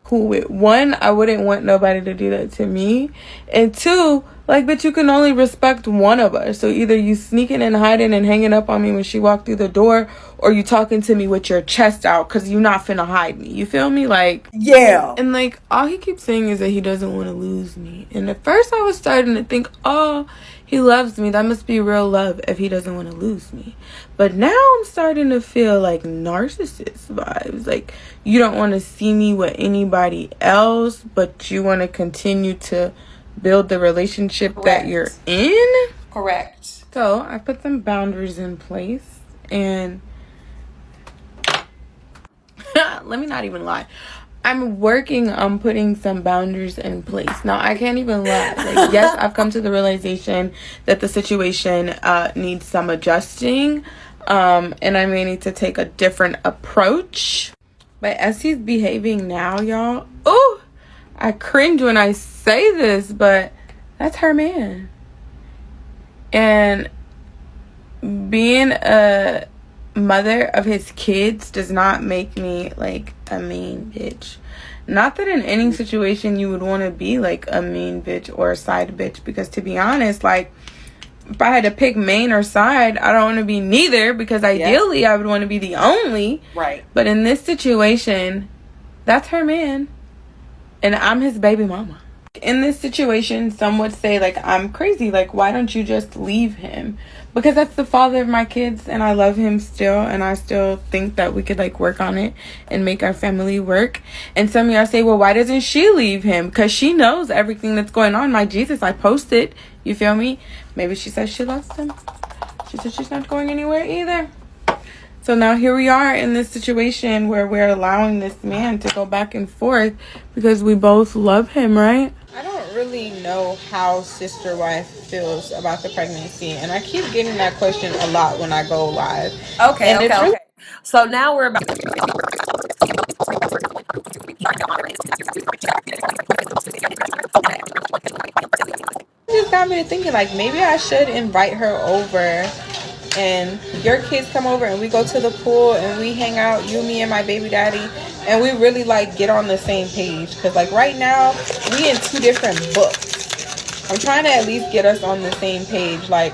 Cool with. One, I wouldn't want nobody to do that to me. And two, like, bitch, you can only respect one of us. So either you sneaking and hiding and hanging up on me when she walked through the door, or you talking to me with your chest out because you're not finna hide me. You feel me? Like, yeah. And, like, all he keeps saying is that he doesn't want to lose me. And at first I was starting to think, oh, he loves me. That must be real love if he doesn't want to lose me. But now I'm starting to feel like narcissist vibes. Like, you don't want to see me with anybody else, but you want to continue to build the relationship that you're in. Correct. So I put some boundaries in place, and let me not even lie. I'm working on putting some boundaries in place. Now, I can't even lie. Like, yes, I've come to the realization that the situation needs some adjusting. And I may need to take a different approach. But as he's behaving now, y'all, oh, I cringe when I say this, but that's her man. And being a mother of his kids does not make me like a mean bitch. Not that in any situation you would want to be like a mean bitch or a side bitch, because to be honest, like, if I had to pick main or side, I don't want to be neither, because ideally I would want to be the only. Right. But in this situation, that's her man and I'm his baby mama. In this situation, some would say, like, I'm crazy. Like, why don't you just leave him? Because that's the father of my kids, and I love him still, and I still think that we could, like, work on it and make our family work. And some of y'all say, well, why doesn't she leave him? Because she knows everything that's going on. My Jesus, I posted. You feel me? Maybe she says she loves him. She said she's not going anywhere either. So now here we are in this situation where we're allowing this man to go back and forth because we both love him, right? I don't really know how Sister Wife feels about the pregnancy, and I keep getting that question a lot when I go live. Okay. So now we're about just got me to thinking, like, maybe I should invite her over and your kids come over and we go to the pool and we hang out, you, me, and my baby daddy, and we really, like, get on the same page. Because, like, right now we in two different books. I'm trying to at least get us on the same page. Like,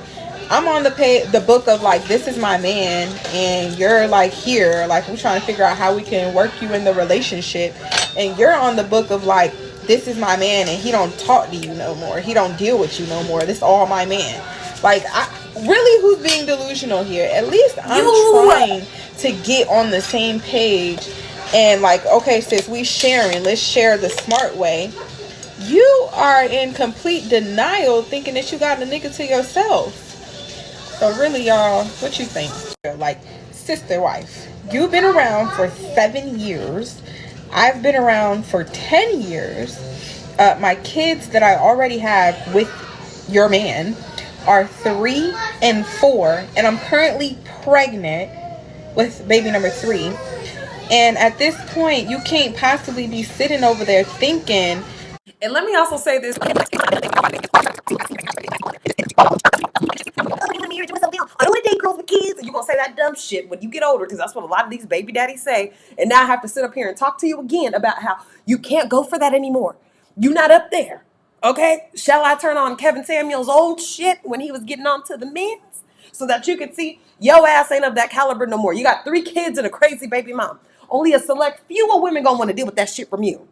I'm on the book of like, this is my man, and you're like here. Like, we're trying to figure out how we can work you in the relationship, and you're on the book of like, this is my man, and he don't talk to you no more. He don't deal with you no more. This all my man. Like, really, who's being delusional here? At least I'm trying to get on the same page, and like, okay, sis, we sharing. Let's share the smart way. You are in complete denial thinking that you got a nigga to yourself. So really, y'all, what you think? Like, sister wife, you've been around for 7 years. I've been around for 10 years. My kids that I already have with your man are 3 and 4. And I'm currently pregnant with baby number 3. And at this point, you can't possibly be sitting over there thinking. And let me also say this. I don't want to date girls with kids, and you're gonna say that dumb shit when you get older, because that's what a lot of these baby daddies say. And now I have to sit up here and talk to you again about how you can't go for that anymore. You're not up there. Okay? Shall I turn on Kevin Samuel's old shit when he was getting on to the men's so that you can see your ass ain't of that caliber no more? You got 3 kids and a crazy baby mom. Only a select few of women gonna want to deal with that shit from you.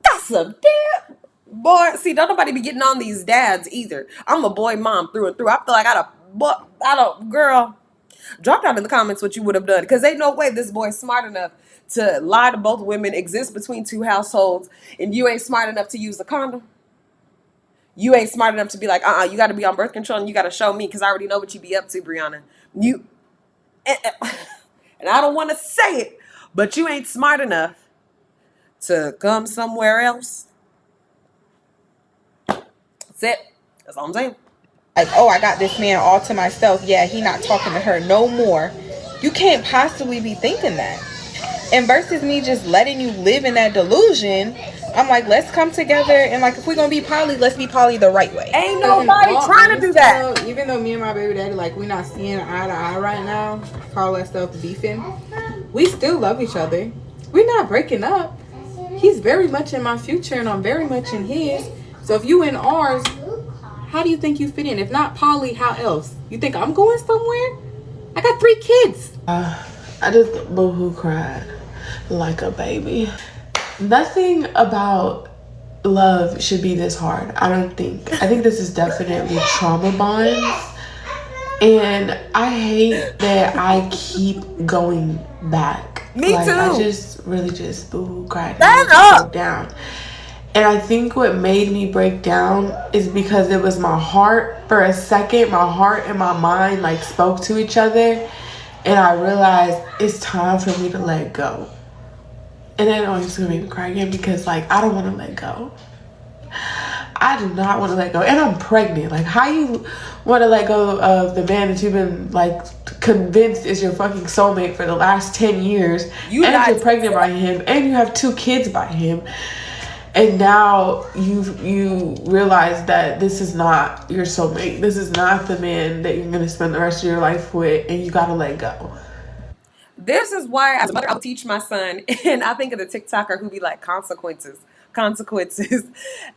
That's a damn boy. See, don't nobody be getting on these dads either. I'm a boy mom through and through. I feel like I don't, girl. Drop down in the comments what you would have done, because ain't no way this boy's smart enough to lie to both women, exist between 2 households, and you ain't smart enough to use a condom. You ain't smart enough to be like, you got to be on birth control, and you got to show me, because I already know what you be up to, Brianna. And I don't want to say it, but you ain't smart enough to come somewhere else. That's it. That's all I'm saying. Like, oh, I got this man all to myself. Yeah, he not talking to her no more. You can't possibly be thinking that. And versus me just letting you live in that delusion, I'm like, let's come together, and like, if we're gonna be poly, let's be poly the right way. Ain't nobody trying to do that. Even though me and my baby daddy, like, we're not seeing eye to eye right now, call that stuff beefing, we still love each other. We're not breaking up. He's very much in my future, and I'm very much in his. So if you in ours, how do you think you fit in? If not poly, how else? You think I'm going somewhere? I got 3 kids. I just boohoo cried like a baby. Nothing about love should be this hard. I think this is definitely trauma bonds. And I hate that I keep going back. Me too. I just really just boohoo cried. Stand up. Broke down. And I think what made me break down is because it was my heart. For a second, my heart and my mind like spoke to each other. And I realized it's time for me to let go. And then it's gonna make me cry again, because like I don't want to let go. I do not want to let go. And I'm pregnant. Like, how you want to let go of the man that you've been like convinced is your fucking soulmate for the last 10 years, and you're pregnant by him, and you have 2 kids by him, and now you realize that this is not your soulmate. This is not the man that you're gonna spend the rest of your life with, and you gotta let go. This is why, as a mother, I'll teach my son, and I think of the TikToker who be like, consequences.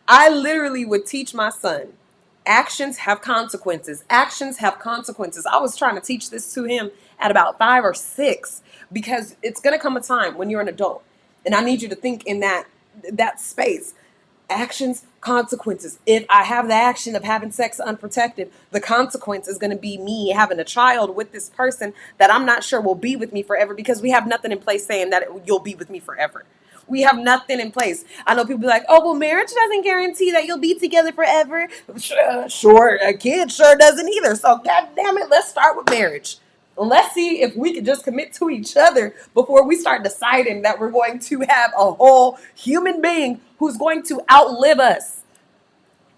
I literally would teach my son, actions have consequences. Actions have consequences. I was trying to teach this to him at about 5 or 6, because it's going to come a time when you're an adult, and I need you to think in that space. Actions, consequences. If I have the action of having sex unprotected, the consequence is going to be me having a child with this person that I'm not sure will be with me forever, because we have nothing in place saying that you'll be with me forever. We have nothing in place. I know people be like, oh, well, marriage doesn't guarantee that you'll be together forever. Sure, a kid sure doesn't either. So, God damn it, let's start with marriage. Let's see if we can just commit to each other before we start deciding that we're going to have a whole human being who's going to outlive us.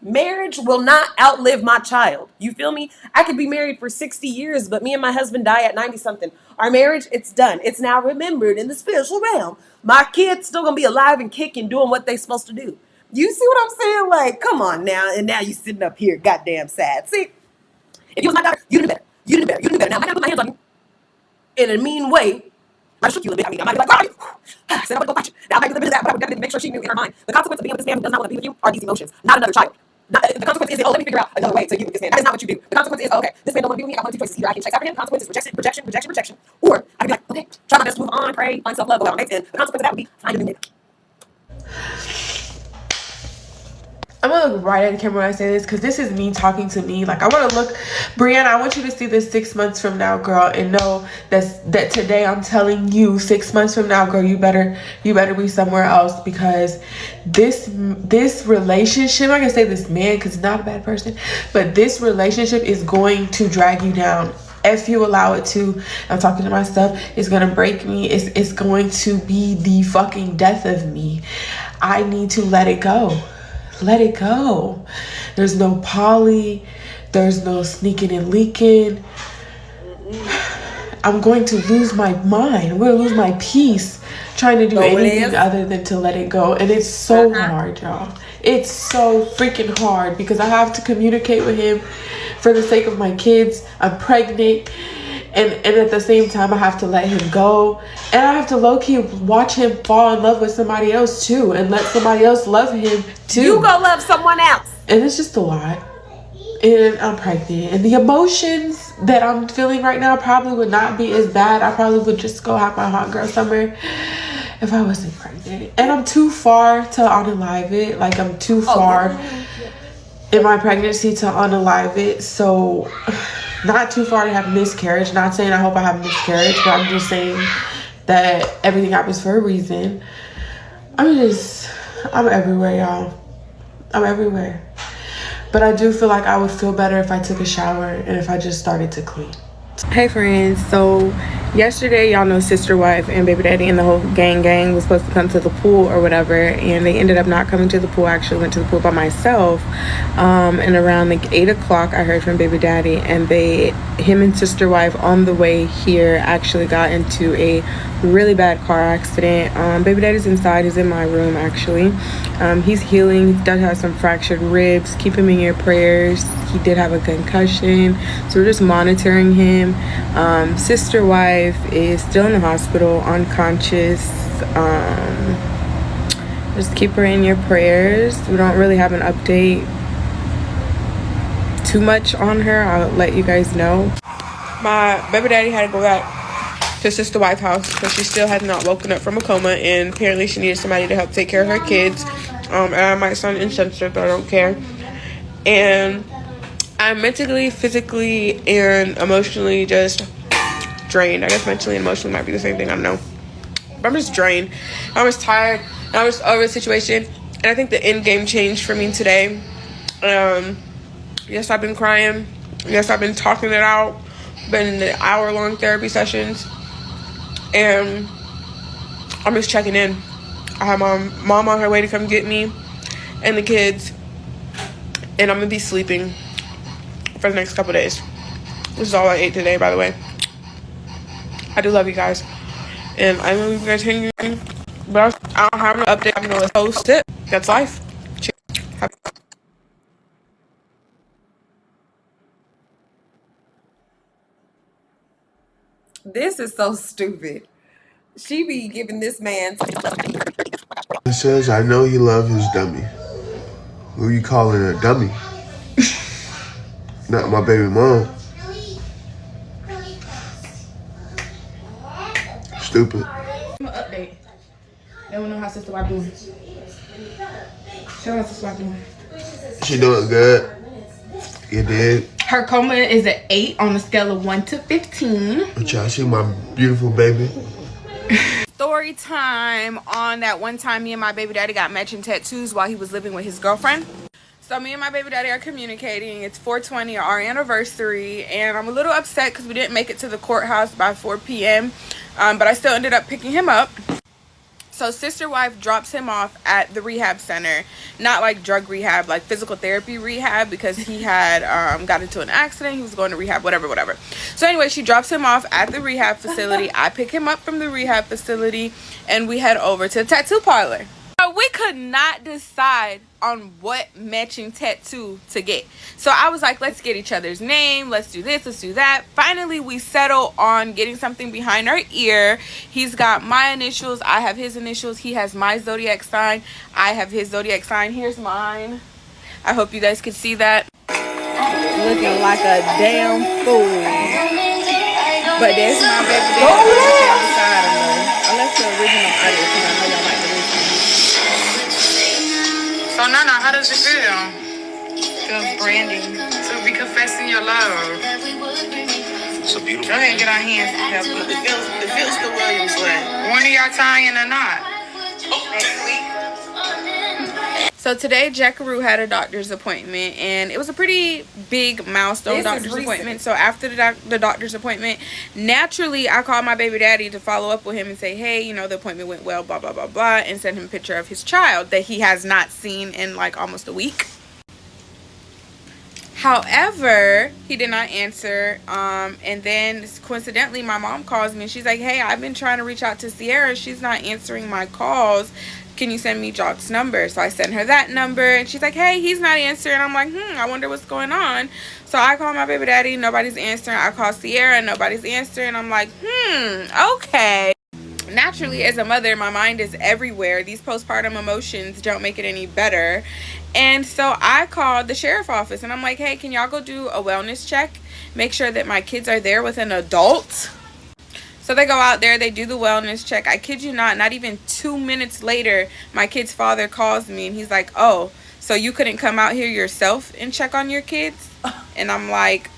Marriage will not outlive my child. You feel me? I could be married for 60 years, but me and my husband die at 90 something. Our marriage, it's done. It's now remembered in the spiritual realm. My kid's still going to be alive and kicking, doing what they're supposed to do. You see what I'm saying? Like, come on now. And now you sitting up here goddamn sad. See, if you was my daughter, you'd have been better. You'd have been better. Now, I might not put my hands on you in a mean way, might shook you a little bit. I mean, I might be like, where are you? I said, I'm gonna go fight you. Now, I might do a little bit of that, but I would make sure she knew in her mind. The consequence of being with this man who does not want to be with you are these emotions, not another child. The consequence is, oh, let me figure out another way to you with this man. That is not what you do. The consequence is, oh, okay, this man don't want to be with me. I got one of two choices. Either I can chase after him. The consequence is rejection. Or I can be like, okay, try my best to move on, pray, find self-love, go out on dates. And the consequence of that would be find a new nigga. I'm gonna look right at the camera when I say this because this is me talking to me. Like, I want to look, Brianna, I want you to see this 6 months from now, girl, and know that today I'm telling you 6 months from now, girl, you better be somewhere else, because this relationship, I'm gonna say this man because he's not a bad person, but this relationship is going to drag you down. If you allow it to. I'm talking to myself. It's gonna break me. It's going to be the fucking death of me. I need to let it go. Let it go. There's no poly. There's no sneaking and leaking. I'm going to lose my mind. I'm going to lose my peace trying to do anything other than to let it go. And it's so hard, y'all. It's so freaking hard because I have to communicate with him for the sake of my kids. I'm pregnant. And at the same time, I have to let him go. And I have to low-key watch him fall in love with somebody else, too. And let somebody else love him, too. You go love someone else. And it's just a lot. And I'm pregnant. And the emotions that I'm feeling right now probably would not be as bad. I probably would just go have my hot girl summer if I wasn't pregnant. And I'm too far to unalive it. Like, I'm too far in my pregnancy to unalive it. So... not too far to have miscarriage. Not saying I hope I have miscarriage, but I'm just saying that everything happens for a reason. I'm everywhere, y'all. I'm everywhere. But I do feel like I would feel better if I took a shower and if I just started to clean. Hey friends, so yesterday, y'all know sister wife and baby daddy and the whole gang was supposed to come to the pool or whatever, and they ended up not coming to the pool. I actually went to the pool by myself, and around like 8 o'clock I heard from baby daddy, and him and sister wife on the way here actually got into a really bad car accident. Baby daddy's inside. He's in my room actually. He's healing. He does have some fractured ribs. Keep him in your prayers. He did have a concussion, so we're just monitoring him. Sister wife is still in the hospital, unconscious. Just keep her in your prayers. We don't really have an update too much on her. I'll let you guys know. My baby daddy had to go back to sister wife house because she still has not woken up from a coma, and apparently she needed somebody to help take care of her kids. And I might sound insensitive, but I don't care. And I'm mentally, physically, and emotionally just drained. I guess mentally and emotionally might be the same thing, I don't know. But I'm just drained. I was tired. I was over the situation. And I think the end game changed for me today. Yes, I've been crying. Yes, I've been talking it out. Been in hour-long therapy sessions. And I'm just checking in. I have my mom on her way to come get me and the kids. And I'm going to be sleeping for the next couple days. This is all I ate today, by the way. I do love you guys. And I will be continuing. But I don't have an update. I'm going to post it. That's life. Cheers. This is so stupid. She be giving this man. It says, I know he love his dummy. Who you calling a dummy? Not my baby mom. Stupid. I'm an update. They want to know how sister wife doing. Show us sister wife doing. She doing good. You did. Her coma is an 8 on a scale of 1 to 15. But y'all see my beautiful baby? Story time on that one time me and my baby daddy got matching tattoos while he was living with his girlfriend. So me and my baby daddy are communicating. It's 4/20, our anniversary, and I'm a little upset because we didn't make it to the courthouse by 4 p.m. But I still ended up picking him up. So sister wife drops him off at the rehab center, not like drug rehab, like physical therapy rehab, because he had got into an accident. He was going to rehab, whatever. So anyway, she drops him off at the rehab facility. I pick him up from the rehab facility and we head over to the tattoo parlor. We we could not decide on what matching tattoo to get. So I was like, let's get each other's name, let's do this, let's do that. Finally, we settle on getting something behind our ear. He's got my initials, I have his initials. He has my zodiac sign, I have his zodiac sign. Here's mine. I hope you guys could see that. Looking like a damn fool. But there's my baby daddy beside him though. I left the original audio because I know y'all like to listen. So Nana, how does it feel? Feels branding. To be confessing your love. It's a beautiful. Go ahead and get our hands together. It feels the Williams way. When are y'all tying a knot? Next week. So today, Jackaroo had a doctor's appointment, and it was a pretty big milestone doctor's appointment. So after the doctor's appointment, naturally, I called my baby daddy to follow up with him and say, hey, you know, the appointment went well, blah, blah, blah, blah, and send him a picture of his child that he has not seen in like almost a week. However, he did not answer, and then coincidentally, my mom calls me, and she's like, hey, I've been trying to reach out to Sierra. She's not answering my calls. Can you send me Jock's number? So I sent her that number, and she's like, hey, he's not answering. I'm like, I wonder what's going on. So I call my baby daddy, nobody's answering. I call Sierra, nobody's answering. I'm like, okay. Naturally, as a mother, my mind is everywhere. These postpartum emotions don't make it any better. And so I called the sheriff office, and I'm like, hey, can y'all go do a wellness check? Make sure that my kids are there with an adult. So they go out there, they do the wellness check. I kid you not even 2 minutes later, my kid's father calls me, and he's like, oh, so you couldn't come out here yourself and check on your kids? And I'm like,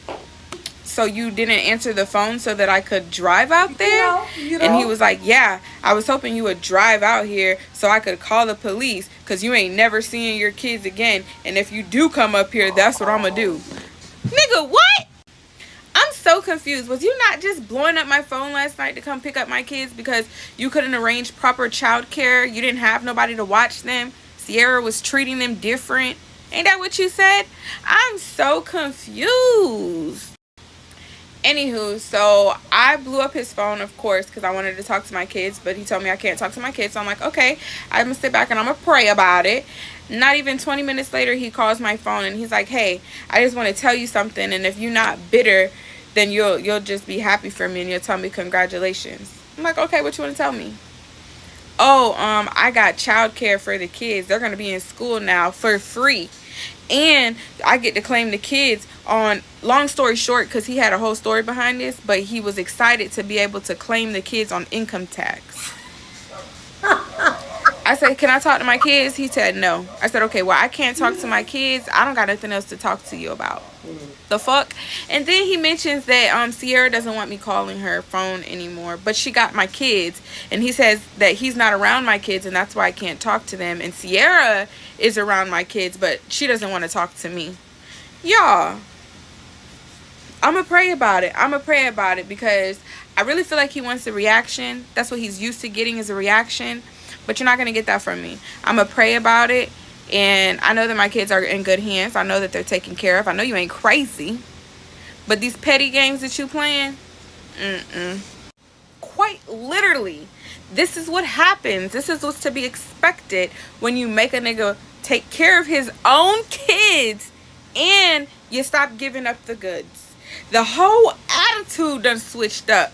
so you didn't answer the phone so that I could drive out there? You know. And he was like, yeah, I was hoping you would drive out here so I could call the police, because you ain't never seeing your kids again. And if you do come up here, that's what I'm going to do. Nigga, what? I'm so confused. Was you not just blowing up my phone last night to come pick up my kids because you couldn't arrange proper child care? You didn't have nobody to watch them? Sierra was treating them different? Ain't that what you said? I'm so confused. Anywho, so I blew up his phone, of course, because I wanted to talk to my kids, but he told me I can't talk to my kids. So I'm like, okay, I'm going to sit back and I'm going to pray about it. Not even 20 minutes later, he calls my phone and he's like, hey, I just want to tell you something. And if you're not bitter, then you'll just be happy for me and you'll tell me congratulations. I'm like, okay, what you want to tell me? Oh, I got childcare for the kids. They're going to be in school now for free. And I get to claim the kids on, long story short, because he had a whole story behind this, but he was excited to be able to claim the kids on income tax. I said, can I talk to my kids? He said, no. I said, okay, well, I can't talk to my kids. I don't got nothing else to talk to you about. The fuck? And then he mentions that Sierra doesn't want me calling her phone anymore, but she got my kids. And he says that he's not around my kids, and that's why I can't talk to them. And Sierra is around my kids, but she doesn't want to talk to me. Y'all, I'm going to pray about it. I'm going to pray about it because I really feel like he wants a reaction. That's what he's used to getting, is a reaction. But you're not going to get that from me. I'm going to pray about it. And I know that my kids are in good hands. I know that they're taken care of. I know you ain't crazy. But these petty games that you playing, quite literally, this is what happens. This is what's to be expected when you make a nigga take care of his own kids and you stop giving up the goods. The whole attitude done switched up.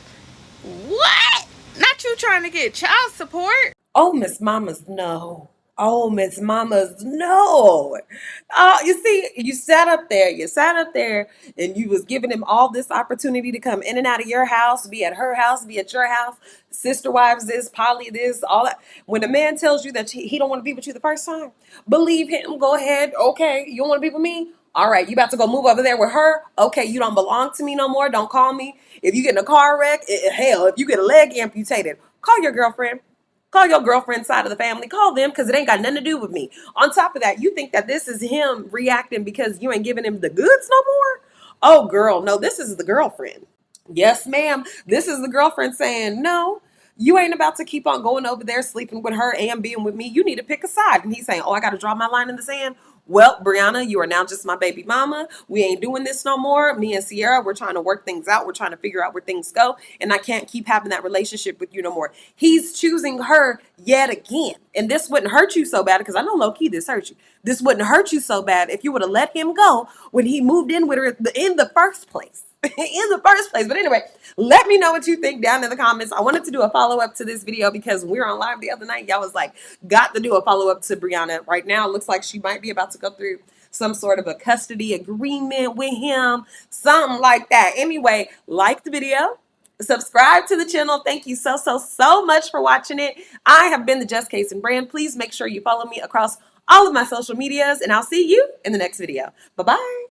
What? Not you trying to get child support? Oh, Miss Mamas, no. Oh, Miss Mamas, no. You see, you sat up there, and you was giving him all this opportunity to come in and out of your house, be at her house, be at your house, sister wives this, poly this, all that. When a man tells you that he don't want to be with you the first time, believe him, go ahead. Okay, you don't want to be with me? All right, you about to go move over there with her? Okay, you don't belong to me no more. Don't call me. If you get in a car wreck, hell, if you get a leg amputated, call your girlfriend. Call your girlfriend's side of the family. Call them, because it ain't got nothing to do with me. On top of that, you think that this is him reacting because you ain't giving him the goods no more? Oh, girl, no, this is the girlfriend. Yes, ma'am. This is the girlfriend saying, no, you ain't about to keep on going over there sleeping with her and being with me. You need to pick a side. And he's saying, oh, I got to draw my line in the sand. well, Brianna, you are now just my baby mama. We ain't doing this no more. Me and Sierra, we're trying to work things out. We're trying to figure out where things go. And I can't keep having that relationship with you no more. He's choosing her yet again. And this wouldn't hurt you so bad, because I know low key this hurt you. This wouldn't hurt you so bad if you would have let him go when he moved in with her in the first place. In the first place. But anyway, let me know what you think down in the comments. I wanted to do a follow-up to this video because we were on live the other night. Y'all was like, got to do a follow-up to Brianna. Right now, it looks like she might be about to go through some sort of a custody agreement with him, something like that. Anyway, like the video, subscribe to the channel. Thank you so much for watching it. I have been the Just Case and Brand. Please make sure you follow me across all of my social medias, and I'll see you in the next video. Bye-bye.